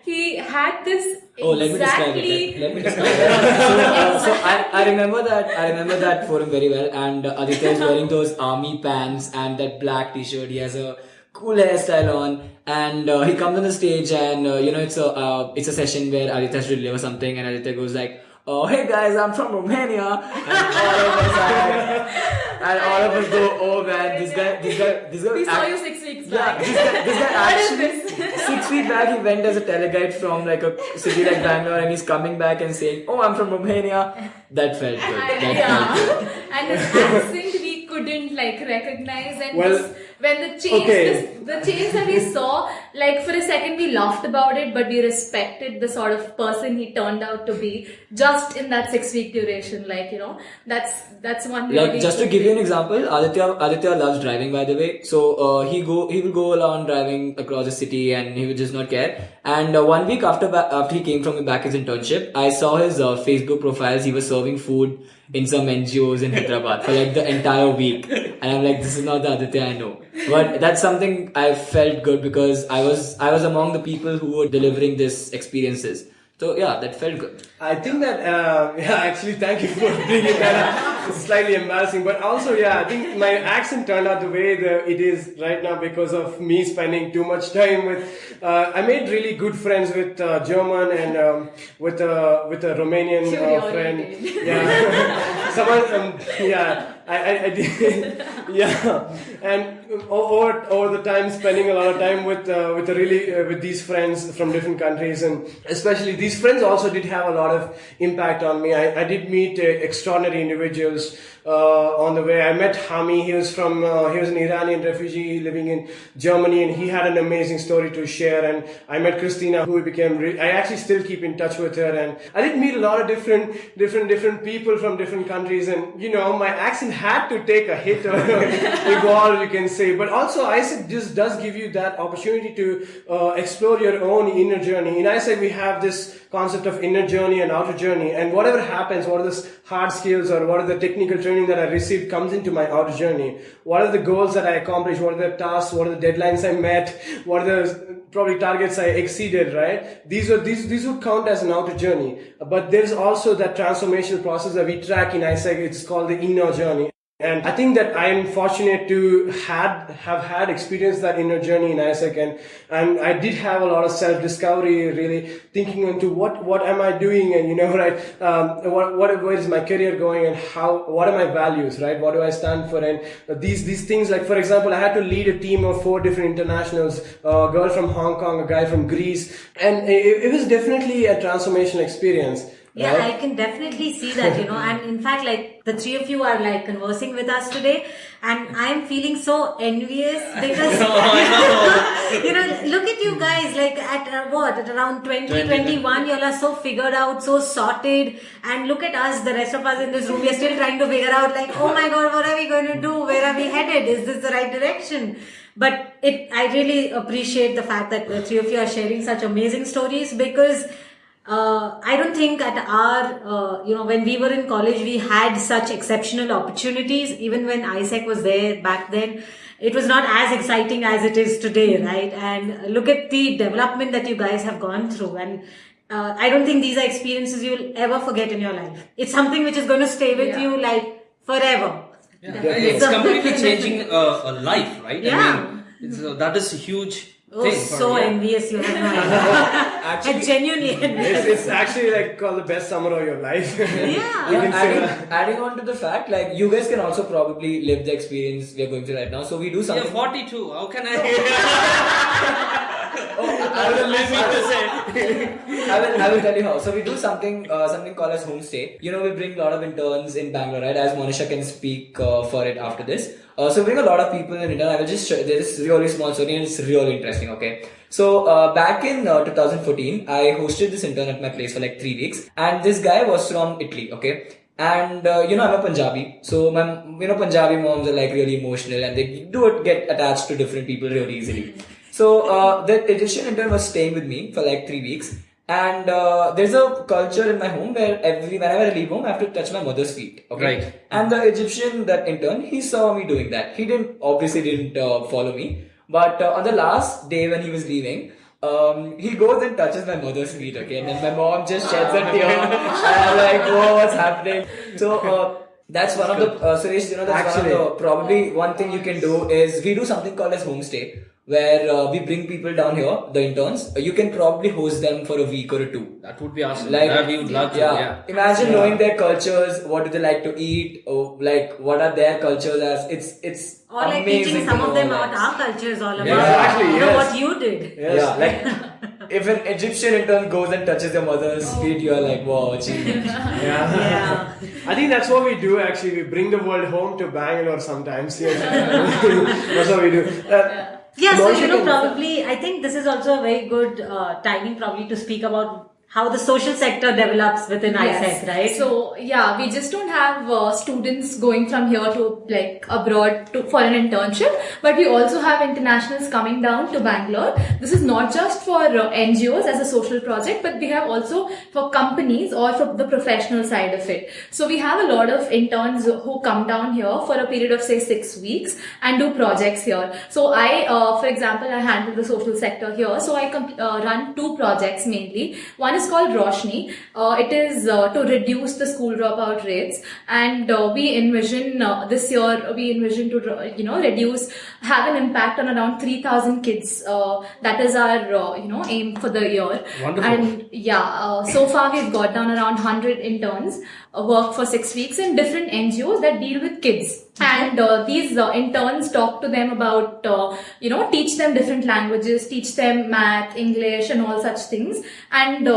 he had this. Oh, let me describe it. Let me describe it. So I remember that forum very well, and Aditya is wearing those army pants and that black t-shirt. He has a cool hairstyle on, and he comes on the stage, and it's a session where Aditya has to deliver something, and Aditya goes like, "Oh, hey guys, I'm from Romania," and all of us go, "Oh man, this guy." We saw you 6 weeks back. Yeah, this guy actually 6 weeks back he went as a teleguide from like a city like Bangalore, and he's coming back and saying, "Oh, I'm from Romania." That felt good. Felt good. And his accent we couldn't recognize, and when the change that we saw, for a second we laughed about it, but we respected the sort of person he turned out to be just in that 6 week duration. That's one. Just to give you an example, Aditya loves driving, by the way. So he will go along driving across the city, and he would just not care. And 1 week after he came from back his internship, I saw his Facebook profiles. He was serving food in some NGOs in Hyderabad for the entire week, and I'm like, this is not the Aditya I know. But that's something I felt good, because I was among the people who were delivering these experiences. So yeah, that felt good. I think that, actually thank you for bringing that up. It's slightly embarrassing, but also, I think my accent turned out the way it is right now because of me spending too much time with, I made really good friends with German and with a Romanian friend. Yeah. Someone, I did, and over the time, spending a lot of time with these friends from different countries, and especially these friends also did have a lot of impact on me. I did meet extraordinary individuals on the way. I met Hami. He was an Iranian refugee living in Germany, and he had an amazing story to share. And I met Christina, who I actually still keep in touch with her. And I did meet a lot of different people from different countries, and my accent had to take a hit or evolve, you can say. But also ISEC just does give you that opportunity to explore your own inner journey. In ISEC, we have this concept of inner journey and outer journey, and whatever happens, what are the hard skills or what are the technical training that I received comes into my outer journey. What are the goals that I accomplished? What are the tasks? What are the deadlines I met? What are the probably targets I exceeded, right? These would count as an outer journey. But there's also that transformational process that we track in ISEC. It's called the inner journey. And I think that I am fortunate to have had experienced that inner journey in ISEC, and I did have a lot of self-discovery, really thinking into what am I doing, and where is my career going, and what are my values, right? What do I stand for? And these things, for example, I had to lead a team of 4 different internationals, a girl from Hong Kong, a guy from Greece, and it was definitely a transformational experience. Yeah, right? I can definitely see that, and in fact, the 3 of you are conversing with us today, and I'm feeling so envious because, look at you guys, at around 2021, you all are so figured out, so sorted, and look at us, the rest of us in this room, we are still trying to figure out, oh my God, what are we going to do? Where are we headed? Is this the right direction? But I really appreciate the fact that the 3 of you are sharing such amazing stories, because I don't think at our, when we were in college, we had such exceptional opportunities. Even when ISEC was there back then, it was not as exciting as it is today, right? And look at the development that you guys have gone through. And I don't think these are experiences you'll ever forget in your life. It's something which is going to stay with you forever. Yeah. It's completely changing a life, right? Yeah. That is a huge. Oh, so envious, you have no idea. Actually, genuinely envious. It's actually called the best summer of your life. Yeah. Adding on to the fact, you guys can also probably live the experience we are going through right now. So we do something. You're 42. How can I? I will tell you how. So we do something called as homestay. We bring a lot of interns in Bangalore, right? As Monisha can speak for it after this. So we bring a lot of people in intern. I will just show this really small story, and it's really interesting. Okay. So back in 2014, I hosted this intern at my place for 3 weeks, and this guy was from Italy. Okay. And I'm a Punjabi, so my Punjabi moms are really emotional, and they do get attached to different people really easily. So the Egyptian intern was staying with me for 3 weeks, And there's a culture in my home where whenever I leave home, I have to touch my mother's feet. Okay. Right. And the Egyptian, that intern, he saw me doing that. He obviously didn't follow me. But on the last day when he was leaving, he goes and touches my mother's feet. Okay. And then my mom just sheds a tear. And I'm like, whoa, what's happening? So, that's one of the, Suresh, that's one of the, probably one thing you can do is, we do something called as homestay, where we bring people down here, the interns. You can probably host them for a week or two. That would be awesome. Like, we would love to. Yeah. Imagine knowing their cultures, what do they like to eat, or like what are their cultures as. It's Or like amazing teaching some of them what our culture is all about. Exactly, You know yes. what you did. Yes. Yeah, like if an Egyptian intern goes and touches your mother's feet, you're like, wow, achievement. Yeah. I think that's what we do actually. We bring the world home to Bangalore sometimes. Yes. That's what we do. Yeah, so Monica, probably I think this is also a very good timing probably to speak about how the social sector develops within ISEC, right? So yeah, we just don't have students going from here to like abroad for an internship, but we also have internationals coming down to Bangalore. This is not just for NGOs as a social project, but we have also for companies or for the professional side of it. So we have a lot of interns who come down here for a period of say 6 weeks and do projects here. So I, for example, I handle the social sector here. So I run 2 projects mainly. One is called Roshni. It is to reduce the school dropout rates, and we envision this year we envision to have an impact on around 3,000 kids. That is our aim for the year. Wonderful. And so far we've got down around 100 interns work for 6 weeks in different NGOs that deal with kids. And these interns talk to them about, teach them different languages, teach them math, English and all such things. And,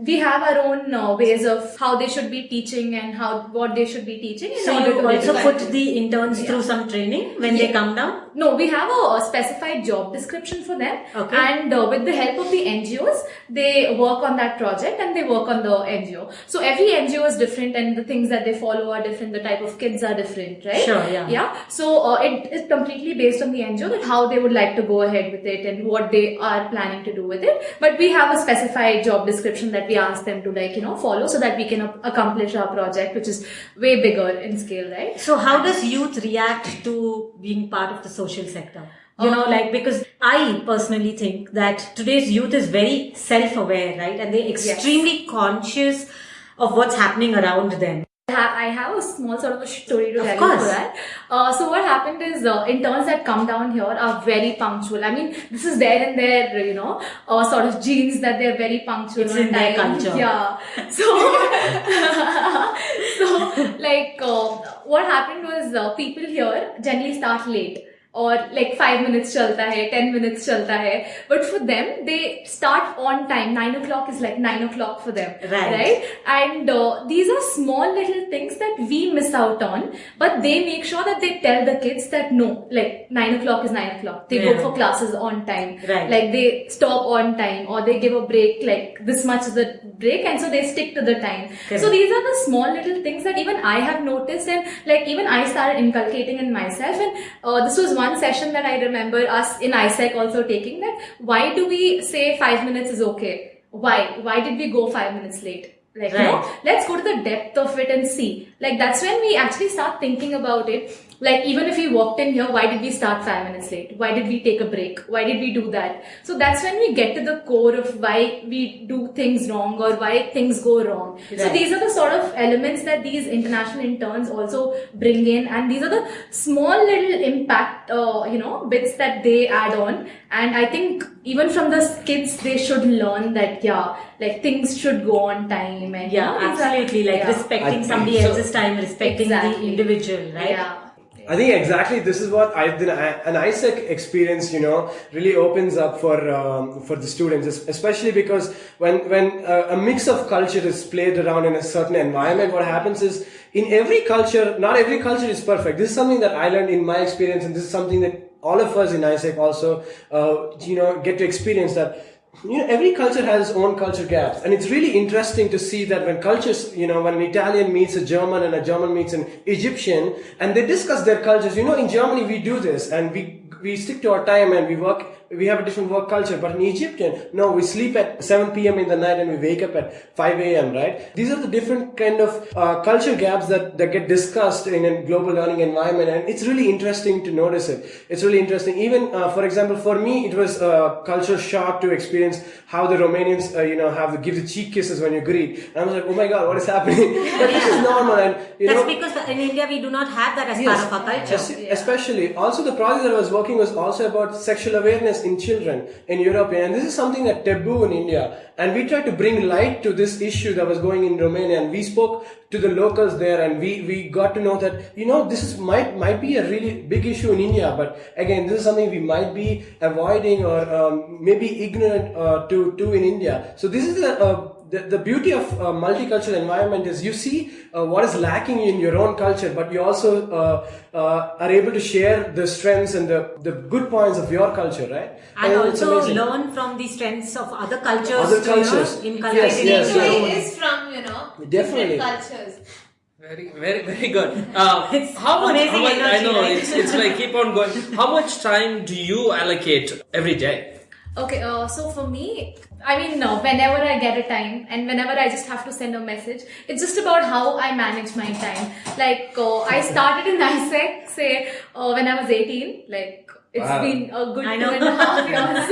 we have our own ways of how they should be teaching and what they should be teaching. So you also put the interns through some training when they come down? No, we have a specified job description for them. Okay. And with the help of the NGOs, they work on that project and they work on the NGO. So every NGO is different and the things that they follow are different. The type of kids are different, right? Sure, yeah. Yeah. So it is completely based on the NGO that how they would like to go ahead with it and what they are planning to do with it. But we have a specified job description that we ask them to follow so that we can accomplish our project, which is way bigger in scale, right? So how does youth react to being part of the social sector? Because I personally think that today's youth is very self-aware, right? And they're extremely conscious of what's happening around them. I have a small sort of a story to tell you course. for that. So what happened is interns that come down here are very punctual. I mean, this is there in their, sort of genes that they're very punctual. It's in their culture. Yeah. So, what happened was people here generally start late. Or like 5 minutes chalta hai, 10 minutes chalta hai. But for them, they start on time. 9 o'clock is like 9 o'clock for them. Right? And these are small little things that we miss out on. But they make sure that they tell the kids that no, like 9 o'clock is 9 o'clock. They go for classes on time. Right. Like they stop on time or they give a break, like this much is the break. And so they stick to the time. Correct. So these are the small little things that even I have noticed and like even I started inculcating in myself. And this was one session that I remember us in ISEC also taking, that why do we say 5 minutes is okay? Why did we go 5 minutes late? Like, let's go to the depth of it and see. Like, that's when we actually start thinking about it. Like, even if we walked in here, why did we start 5 minutes late? Why did we take a break? Why did we do that? So that's when we get to the core of why we do things wrong or why things go wrong. Right. So these are the sort of elements that these international interns also bring in, and these are the small little impact, bits that they add on. And I think even from the kids, they should learn that, like things should go on time. And absolutely. Respecting somebody else's time, respecting the individual, right? Yeah. I think exactly this is what an ISEC experience, really opens up for the students, especially because when a mix of culture is played around in a certain environment, what happens is in every culture, not every culture is perfect. This is something that I learned in my experience, and this is something that all of us in ISEC also, get to experience, that Every culture has its own culture gaps, and it's really interesting to see that when cultures, when an Italian meets a German and a German meets an Egyptian, and they discuss their cultures. In Germany we do this, and we stick to our time and we have a different work culture. But in Egyptian, no, we sleep at 7 p.m. in the night and we wake up at 5 a.m., right? These are the different kind of culture gaps that get discussed in a global learning environment, and it's really interesting to notice it. It's really interesting. Even, for example, for me, it was a culture shock to experience how the Romanians, have to give the cheek kisses when you greet. And I was like, oh my God, what is happening? But this is normal. And, that's because in India, we do not have that as part of our culture. Especially. Also, the project that I was working was also about sexual awareness in children in Europe. And this is something that taboo in India. And we tried to bring light to this issue that was going in Romania. And we spoke to the locals there, and we got to know that, this might be a really big issue in India. But again, this is something we might be avoiding or maybe ignorant to in India. So this is the beauty of multicultural environment is you see what is lacking in your own culture, but you also are able to share the strengths and the good points of your culture, right? And also learn from the strengths of other cultures. Yes. Is from definitely different cultures. Very, very, very good. It's how much? amazing energy, I know right? it's like keep on going. How much time do you allocate every day? Okay, so for me, whenever I get a time and whenever I just have to send a message, it's just about how I manage my time. Like, I started in ISEC, say, when I was 18, it's been a good 2.5 years.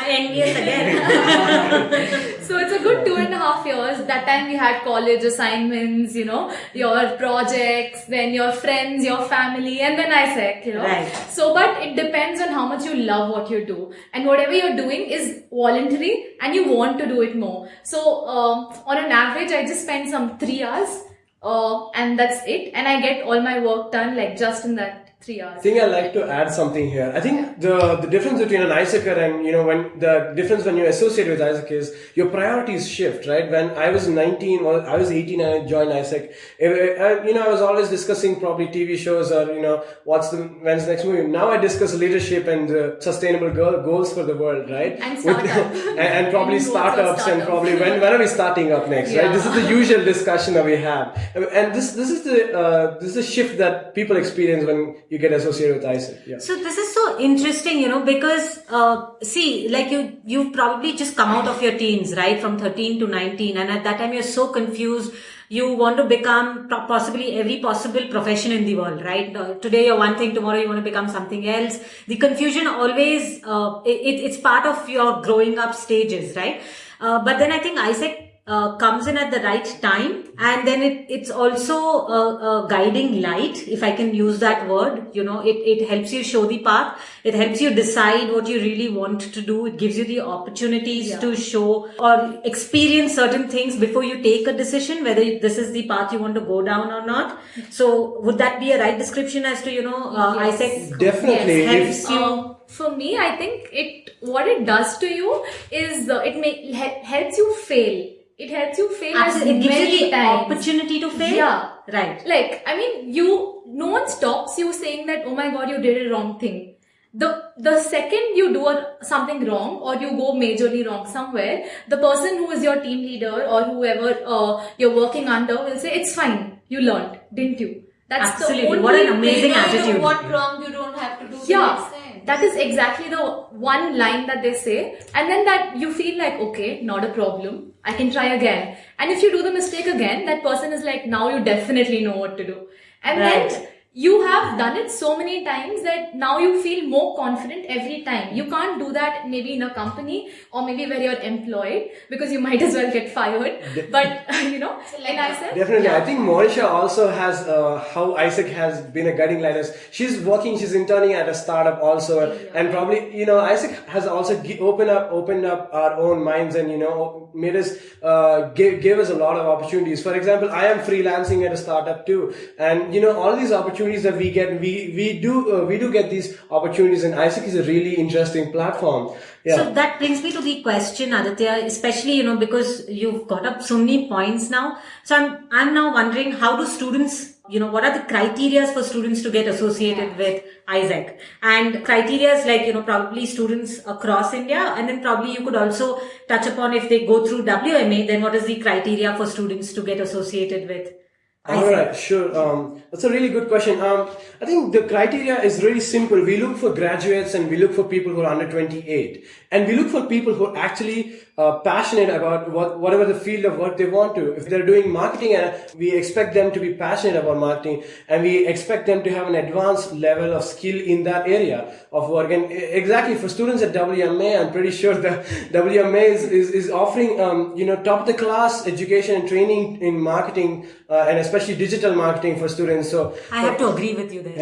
Envious again. So it's a good 2.5 years. That time we had college assignments, your projects, then your friends, your family, and then ISEC, Right. So, but it depends on how much you love what you do. And whatever you're doing is voluntary and you want to do it more. So, on an average, I just spend some 3 hours, and that's it. And I get all my work done, just in that 3 hours. I think I'd like to add something here. I think the difference between an ISECer and, when you associate with ISEC is your priorities shift, right? When I was 19 or I was 18 and I joined ISEC, I was always discussing probably TV shows or, when's the next movie. Now I discuss leadership and sustainable goals for the world, right? And startups. and probably startups and probably when are we starting up next, right? This is the usual discussion that we have. And this is the shift that people experience when you get associated with ISEC. Yeah. So this is so interesting, because you've probably just come out of your teens, right? From 13 to 19. And at that time, you're so confused. You want to become possibly every possible profession in the world, right? Today you're one thing, tomorrow you want to become something else. The confusion always, it's part of your growing up stages, right? But then I think ISEC comes in at the right time, and then it's also a guiding light, if I can use that word. It helps you show the path. It helps you decide what you really want to do. It gives you the opportunities to show or experience certain things before you take a decision, whether this is the path you want to go down or not. So would that be a right description as to, ISEC? Definitely. Helps you? For me, I think what it does to you is helps you fail. It helps you fail Absolutely. It gives you the times. opportunity to fail. Yeah. Right. No one stops you saying that, oh my God, you did a wrong thing. The second you do something wrong or you go majorly wrong somewhere, the person who is your team leader or whoever you're working under will say, it's fine. You learned, didn't you? That's Absolutely. The only What an amazing attitude. What wrong you don't have to do. That is exactly the one line that they say. And then that you feel like, okay, not a problem. I can try again. And if you do the mistake again, that person is like, now you definitely know what to do. And then you have done it so many times that now you feel more confident every time. You can't do that maybe in a company or maybe where you're employed, because you might as well get fired. But, in ISEC. Definitely. I think Monisha also has how ISEC has been a guiding light. She's interning at a startup also. And probably, ISEC has also opened up our own minds and, made us, gave us a lot of opportunities. For example, I am freelancing at a startup too. And, all these opportunities that we get, we do get these opportunities, and ISEC is a really interesting platform. Yeah. So that brings me to the question, Aditya, especially, because you've got up so many points now. So I'm now wondering, how do students what are the criteria for students to get associated with ISEC? And criteria like, probably students across India, and then probably you could also touch upon if they go through WMA, then what is the criteria for students to get associated with ISEC? All right, sure. That's a really good question. I think the criteria is really simple. We look for graduates and we look for people who are under 28. And we look for people who are actually passionate about whatever the field of work they want to. If they're doing marketing, we expect them to be passionate about marketing, and we expect them to have an advanced level of skill in that area of work. And exactly for students at WMA, I'm pretty sure the WMA is offering, top of the class education and training in marketing, and especially digital marketing for students. So I have to agree with you there.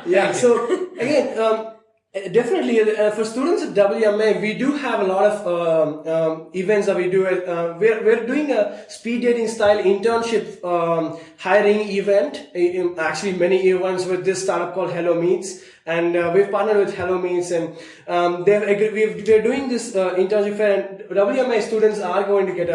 Yeah. So again, definitely for students at WMA, we do have a lot of events that we do. We're doing a speed dating style internship hiring event. Actually, many events with this startup called Hello Meets. And we've partnered with Hello Meets, and we're doing this internship fair. And WMA students are going to get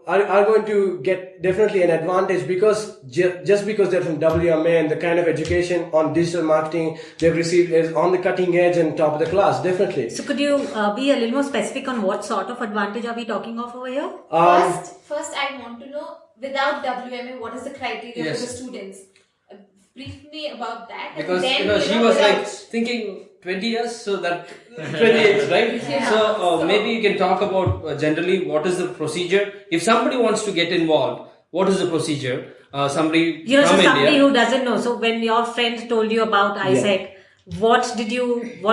are going to get definitely an advantage because just because they're from WMA, and the kind of education on digital marketing they've received is on the cutting edge and top of the class, definitely. So could you be a little more specific on what sort of advantage are we talking of over here? First, I want to know, without WMA, what is the criteria for the students? Brief me about that. Because then, she was like thinking 20 years, so that 28, right? Yeah. So maybe you can talk about generally what is the procedure. If somebody wants to get involved, what is the procedure? Somebody from India. Somebody who doesn't know. So when your friend told you about ISEC, what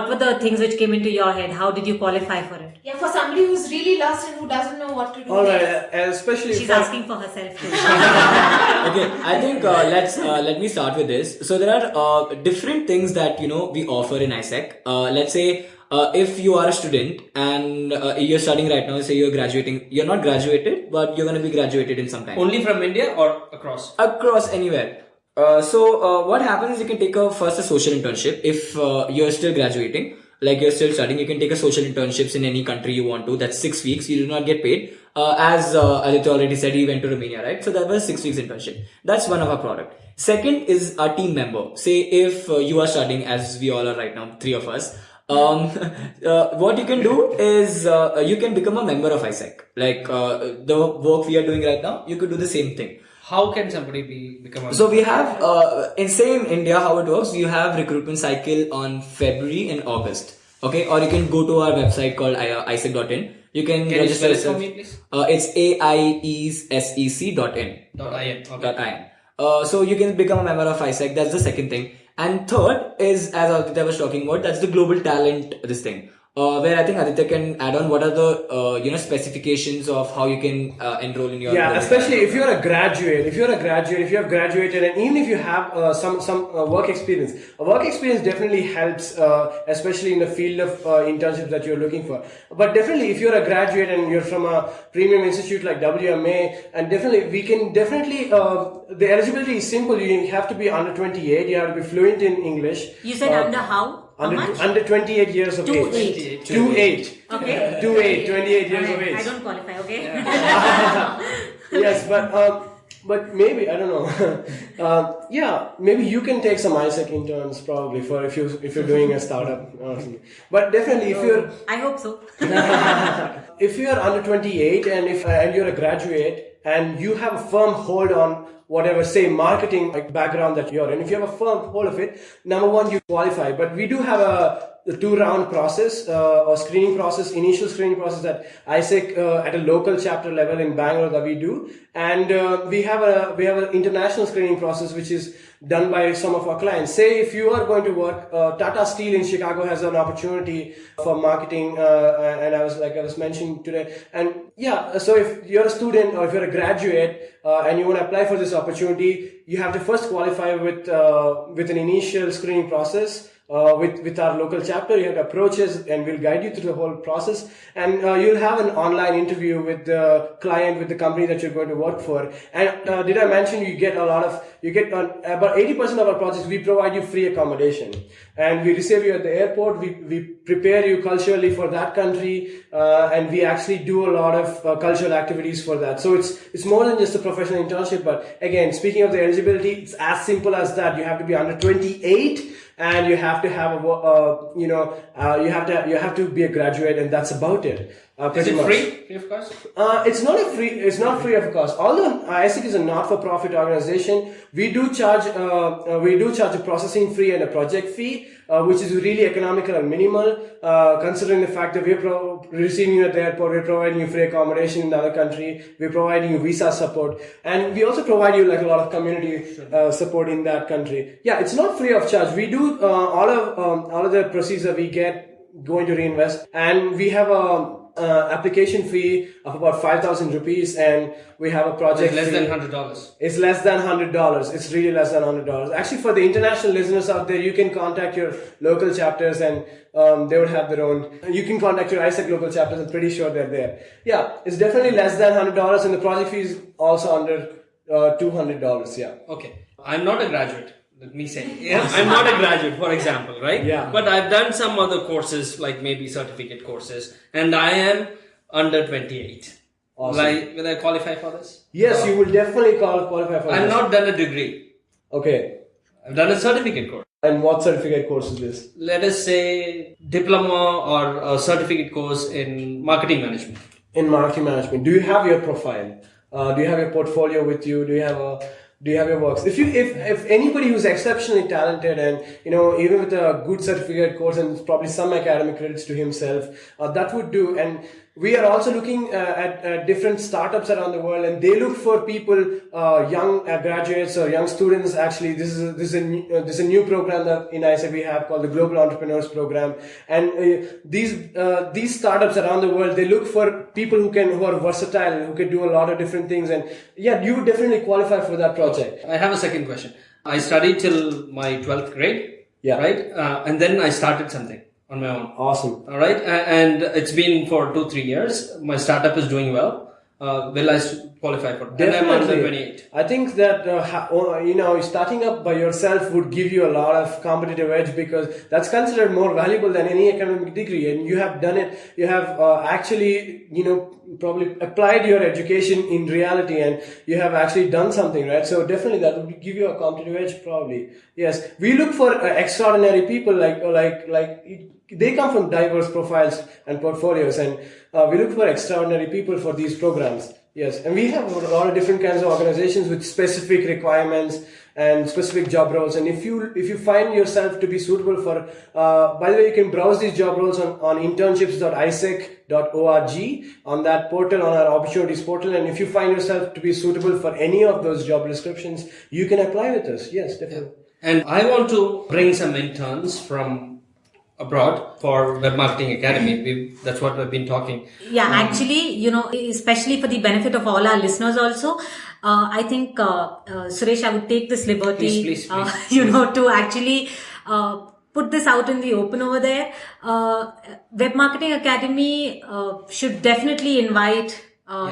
were the things which came into your head? How did you qualify for it? Yeah, for somebody who's really lost and who doesn't know what to do. All right, especially she's asking for herself too. Okay, I think let me start with this. So there are different things that we offer in ISEC. Let's say if you are a student and you're studying right now, say you're graduating, you're not graduated, but you're going to be graduated in some time. Only from India or across? Across anywhere. So what happens is you can take first a social internship. If you're still graduating, like you're still studying, you can take a social internships in any country you want to. That's 6 weeks. You do not get paid. As Aditya already said, he went to Romania, right? So that was 6 weeks internship. That's one of our product. Second is our team member. Say if you are studying, as we all are right now, 3 of us. What you can do is you can become a member of ISEC. Like the work we are doing right now, you could do the same thing. How can somebody become a... So we have, in India, how it works, you have recruitment cycle on February and August. Okay, or you can go to our website called isec.in. You can register you spell it for me, please? It's aiesec.in. .in. So you can become a member of ISEC. That's the second thing. And third is, as Aditya was talking about, that's the global talent, this thing. Where I think Aditya can add on what are the specifications of how you can enroll in your especially if you're a graduate, if you have graduated, and even if you have some work experience, a work experience definitely helps, especially in the field of internships that you're looking for. But definitely, if you're a graduate and you're from a premium institute like WMA, and definitely the eligibility is simple. You have to be under 28. You have to be fluent in English. You said under how? Under 28 years of age. 28. Okay. 28 years of age. I don't qualify, okay? Yes, but maybe, I don't know. Maybe you can take some ISEC interns probably for if you're doing a startup or something. But definitely I hope so. if you're under 28 and you're a graduate and you have a firm hold on whatever, say, marketing background that you're in, if you have a firm hold of it, number one, you qualify. But we do have a 2-round process or screening process, initial screening process at ISEC at a local chapter level in Bangalore that we do, and we have an international screening process which is done by some of our clients. Say if you are going to work, Tata Steel in Chicago has an opportunity for marketing, and I was mentioning today, and so if you're a student or if you're a graduate and you want to apply for this opportunity, you have to first qualify with an initial screening process. with our local chapter. You have to approach us and we'll guide you through the whole process. And you'll have an online interview with the client, with the company that you're going to work for. And did I mention you get about 80% of our projects, we provide you free accommodation. And we receive you at the airport. We prepare you culturally for that country. And we actually do a lot of cultural activities for that. So it's more than just a professional internship. But again, speaking of the eligibility, it's as simple as that. You have to be under 28. And you have to have you have to be a graduate, and that's about it. Is it free of cost? It's not free of cost. Although ISEC is a not-for-profit organization, we do charge a processing fee and a project fee, which is really economical and minimal, considering the fact that we're receiving you at the airport, we're providing you free accommodation in the other country, we're providing you visa support, and we also provide you like a lot of community support in that country. Yeah, it's not free of charge. We do all of the proceeds that we get going to reinvest, and we have a application fee of about 5,000 rupees, and we have a project less than $100. It's less than $100. It's really less than $100. Actually, for the international listeners out there, you can contact your local chapters, and they would have their own. You can contact your ISEC local chapters. I'm pretty sure they're there. Yeah, it's definitely less than $100, and the project fee is also under $200. Yeah. Okay, I'm not a graduate. Let me say, I'm not a graduate, for example, right? Yeah. But I've done some other courses, like maybe certificate courses, and I am under 28. Awesome. Will I qualify for this? Yes, you will definitely qualify for this. I've not done a degree. Okay. I've done a certificate course. And what certificate course is this? Let us say diploma or a certificate course in marketing management. In marketing management. Do you have your profile? Do you have your portfolio with you? Do you have your works? If anybody who's exceptionally talented and, even with a good certificate course and probably some academic credits to himself, that would do. And we are also looking at different startups around the world, and they look for people, young graduates or young students. Actually, this is a new program that in ISEC we have called the Global Entrepreneurs Program. And these startups around the world, they look for people who are versatile, who can do a lot of different things. And yeah, you would definitely qualify for that project. I have a second question. I studied till my 12th grade. Yeah. Right? And then I started something on my own. Awesome. All right. And it's been for 2-3 years. My startup is doing well. Will I qualify for it? Definitely. And I'm under 28. I think that, starting up by yourself would give you a lot of competitive edge, because that's considered more valuable than any academic degree. And you have done it. You have actually, probably applied your education in reality, and you have actually done something, right? So definitely that would give you a competitive edge, probably. Yes. We look for extraordinary people like they come from diverse profiles and portfolios, and we look for extraordinary people for these programs. Yes, and we have a lot of different kinds of organizations with specific requirements and specific job roles. And if you find yourself to be suitable for, by the way, you can browse these job roles on internships.isec.org on that portal, on our opportunities portal. And if you find yourself to be suitable for any of those job descriptions, you can apply with us. Yes, definitely. And I want to bring some interns from abroad for Web Marketing Academy. That's what we've been talking. Yeah, actually, especially for the benefit of all our listeners also, I think, Suresh, I would take this liberty, please. to actually put this out in the open over there. Web Marketing Academy should definitely invite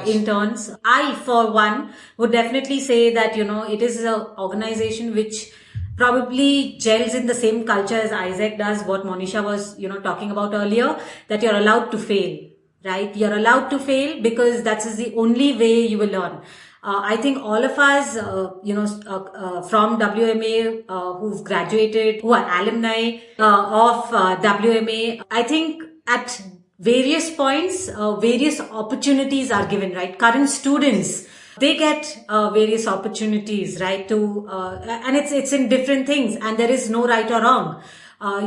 interns. I, for one, would definitely say that, it is an organization which probably gels in the same culture as ISEC does, what Monisha was, talking about earlier, that you're allowed to fail, right? You're allowed to fail because that is the only way you will learn. I think all of us, from WMA, who've graduated, who are alumni of WMA, I think at various points, various opportunities are given, right? Current students, they get various opportunities, right? And it's in different things, and there is no right or wrong.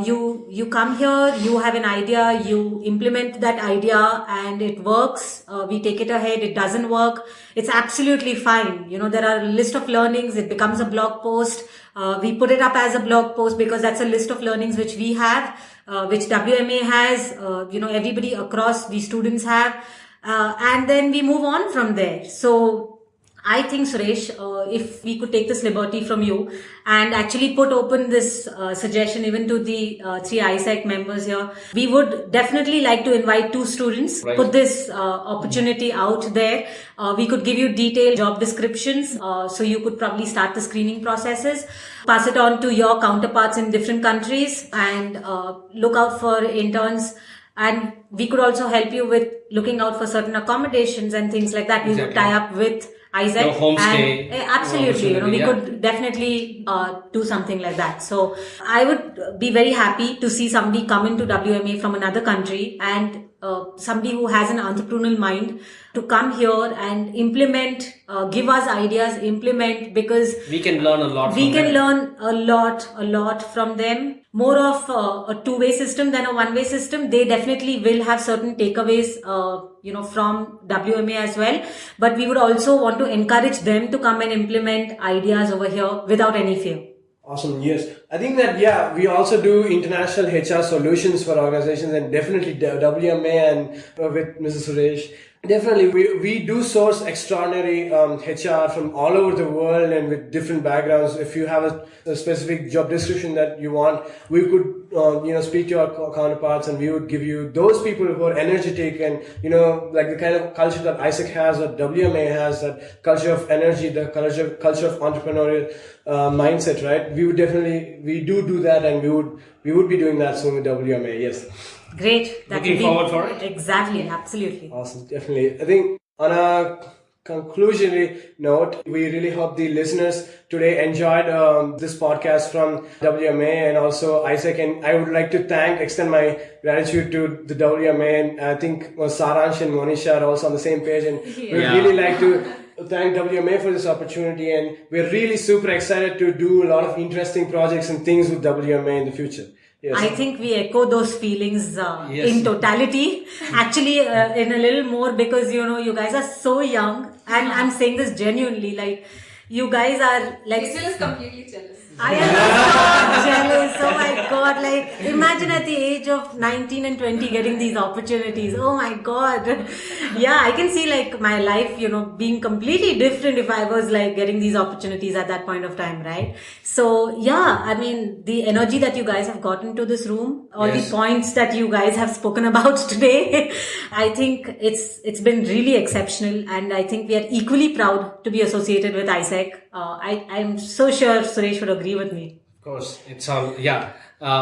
You come here, you have an idea, you implement that idea, and it works. We take it ahead. It doesn't work. It's absolutely fine. There are a list of learnings. It becomes a blog post. We put it up as a blog post because that's a list of learnings which we have, which WMA has. Everybody across the students have, and then we move on from there. So I think, Suresh, if we could take this liberty from you and actually put open this suggestion even to the 3 ISEC members here, we would definitely like to invite 2 students, put this opportunity out there. We could give you detailed job descriptions, so you could probably start the screening processes, pass it on to your counterparts in different countries, and look out for interns. And we could also help you with looking out for certain accommodations and things like that. We would tie up with ISEC. Your homestay. And, absolutely. We could definitely do something like that. So I would be very happy to see somebody come into WMA from another country and somebody who has an entrepreneurial mind to come here and implement, give us ideas, implement, because we can learn a lot. We can learn a lot from them. More of a two-way system than a one-way system. They definitely will have certain takeaways, from WMA as well. But we would also want to encourage them to come and implement ideas over here without any fear. Awesome. Yes. I think that, we also do international HR solutions for organizations, and definitely WMA and with Mrs. Suresh. Definitely, we do source extraordinary HR from all over the world and with different backgrounds. If you have a specific job description that you want, we could speak to our counterparts, and we would give you those people who are energetic and like the kind of culture that ISEC has or WMA has, that culture of energy, the culture of entrepreneurial mindset, right? We do that, and we would be doing that soon with WMA. Yes. Great. Looking forward for it. Exactly. Absolutely. Awesome. Definitely. I think on a conclusionary note, we really hope the listeners today enjoyed this podcast from WMA and also ISEC. And I would like to extend my gratitude to the WMA. And I think Saransh and Monisha are also on the same page. And we'd really like to thank WMA for this opportunity. And we're really super excited to do a lot of interesting projects and things with WMA in the future. Yes. I think we echo those feelings in totality. Actually, in a little more, because you guys are so young, and I'm saying this genuinely. Like, you guys are like. Crystal is completely jealous. I am jealous. Oh my God! Like, imagine at the age of 19 and 20 getting these opportunities. Oh my God! Yeah, I can see like my life, being completely different if I was like getting these opportunities at that point of time, right? So yeah, I mean, the energy that you guys have got into this room, all the points that you guys have spoken about today, I think it's been really exceptional, and I think we are equally proud to be associated with ISEC. I'm so sure Suresh would agree with me. Of course, it's all,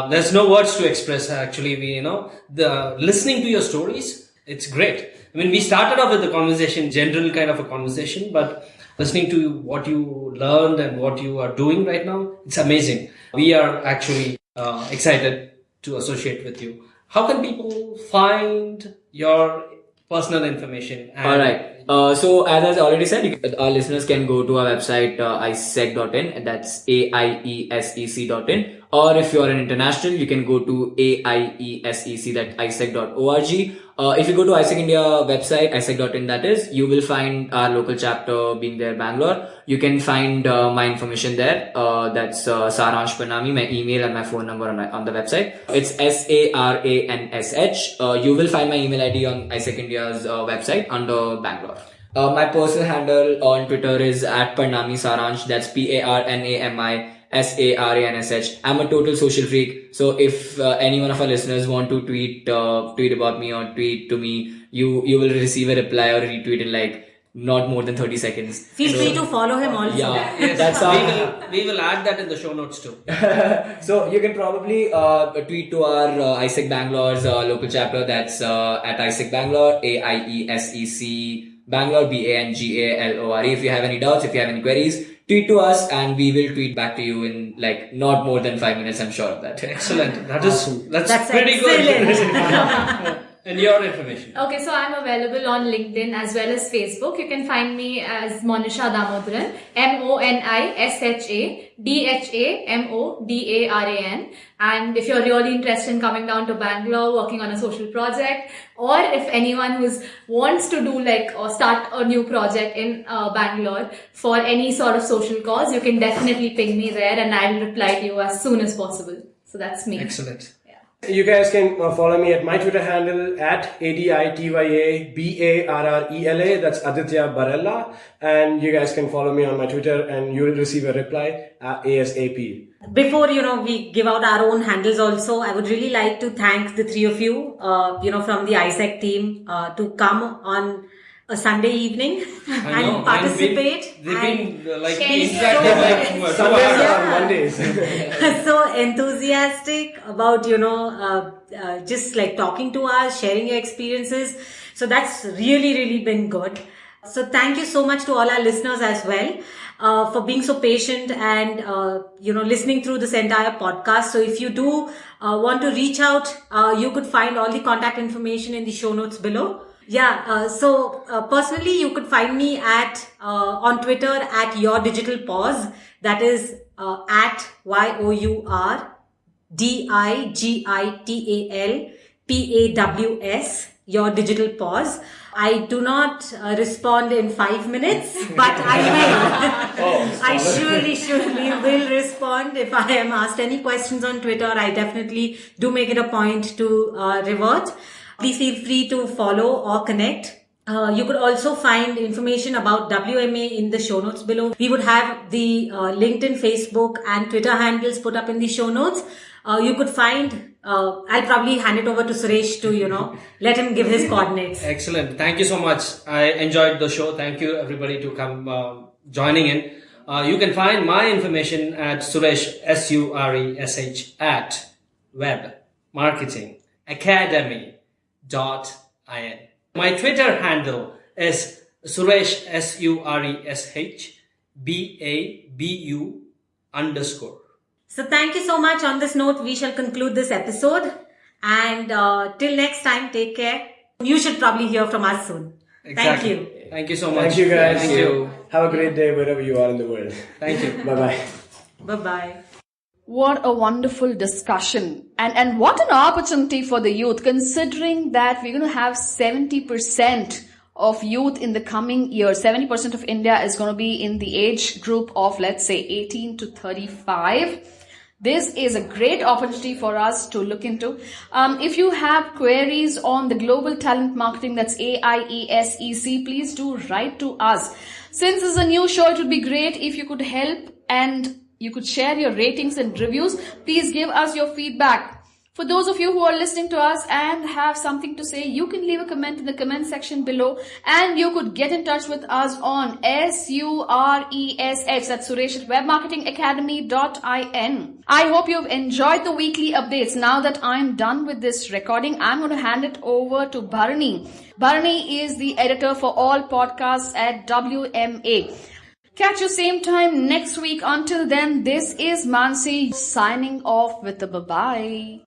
there's no words to express. Actually, the listening to your stories, it's great. I mean, we started off with the conversation, general kind of a conversation, but listening to what you learned and what you are doing right now, it's amazing. We are actually excited to associate with you. How can people find your personal information? All right. So as I already said, our listeners can go to our website, aisec.in. That's AIESEC.in. Or if you're an international, you can go to AIESEC, that's isec.org. If you go to ISEC India website, isec.in, that is, you will find our local chapter being there, Bangalore. You can find my information there. That's Saransh Pranami, my email and my phone number on the website. It's SARANSH. You will find my email ID on ISEC India's website under Bangalore. My personal handle on Twitter is @Pranami Saransh. That's PARNAMI. SARANSH. I'm a total social freak. So if any one of our listeners want to tweet about me or tweet to me, you will receive a reply or a retweet in like not more than 30 seconds. Feel free to follow him also. Yeah, Yes, that's we will add that in the show notes too. So you can probably tweet to our ISEC Bangalore's local chapter. That's at ISEC Bangalore, AIESEC Bangalore, BANGALORE. If you have any doubts, if you have any queries, tweet to us and we will tweet back to you in like not more than 5 minutes. I'm sure of that. Excellent. That's pretty good. And your information. Okay, so I'm available on LinkedIn as well as Facebook. You can find me as Monisha Damodaran, MONISHADHAMODARAN. And if you're really interested in coming down to Bangalore, working on a social project, or if anyone wants to do or start a new project in Bangalore for any sort of social cause, you can definitely ping me there and I'll reply to you as soon as possible. So that's me. Excellent. You guys can follow me at my Twitter handle at ADITYABARRELA. That's Aditya Barella. And you guys can follow me on my Twitter and you will receive a reply ASAP. Before, we give out our own handles also, I would really like to thank the three of you, from the ISEC team, to come on a Sunday evening and participate. They've been Sundays are Mondays. So enthusiastic about, just like talking to us, sharing your experiences. So that's really, really been good. So thank you so much to all our listeners as well, for being so patient and, listening through this entire podcast. So if you do want to reach out, you could find all the contact information in the show notes below. So personally, you could find me on Twitter at Your Digital Pause. That is at YOURDIGITALPAWS, Your Digital Pause. I do not respond in 5 minutes, but I will. I surely will respond if I am asked any questions on Twitter. I definitely do make it a point to revert. Please feel free to follow or connect. You could also find information about WMA in the show notes below. We would have the LinkedIn, Facebook and Twitter handles put up in the show notes. You could find, I'll probably hand it over to Suresh to, let him give his coordinates. Excellent. Thank you so much. I enjoyed the show. Thank you everybody to come joining in. You can find my information at Suresh, SURESH at webmarketingacademy.in. My Twitter handle is Suresh, SURESHBABU_. So thank you so much. On this note, we shall conclude this episode. And till next time, take care. You should probably hear from us soon. Exactly. Thank you. Thank you so much. Thank you guys. Thank you. Have a great day wherever you are in the world. Thank you. Bye-bye. Bye-bye. What a wonderful discussion. And what an opportunity for the youth, considering that we're going to have 70% of youth in the coming year. 70% of India is going to be in the age group of, let's say, 18 to 35. This is a great opportunity for us to look into. If you have queries on the global talent marketing, that's AIESEC, please do write to us. Since this is a new show, it would be great if you could help and you could share your ratings and reviews. Please give us your feedback. For those of you who are listening to us and have something to say, you can leave a comment in the comment section below and you could get in touch with us on SURESH, that's Suresh at webmarketingacademy.in. I hope you've enjoyed the weekly updates. Now that I'm done with this recording, I'm going to hand it over to Bharani. Bharani is the editor for all podcasts at WMA. Catch you same time next week. Until then, this is Mansi signing off with a bye-bye.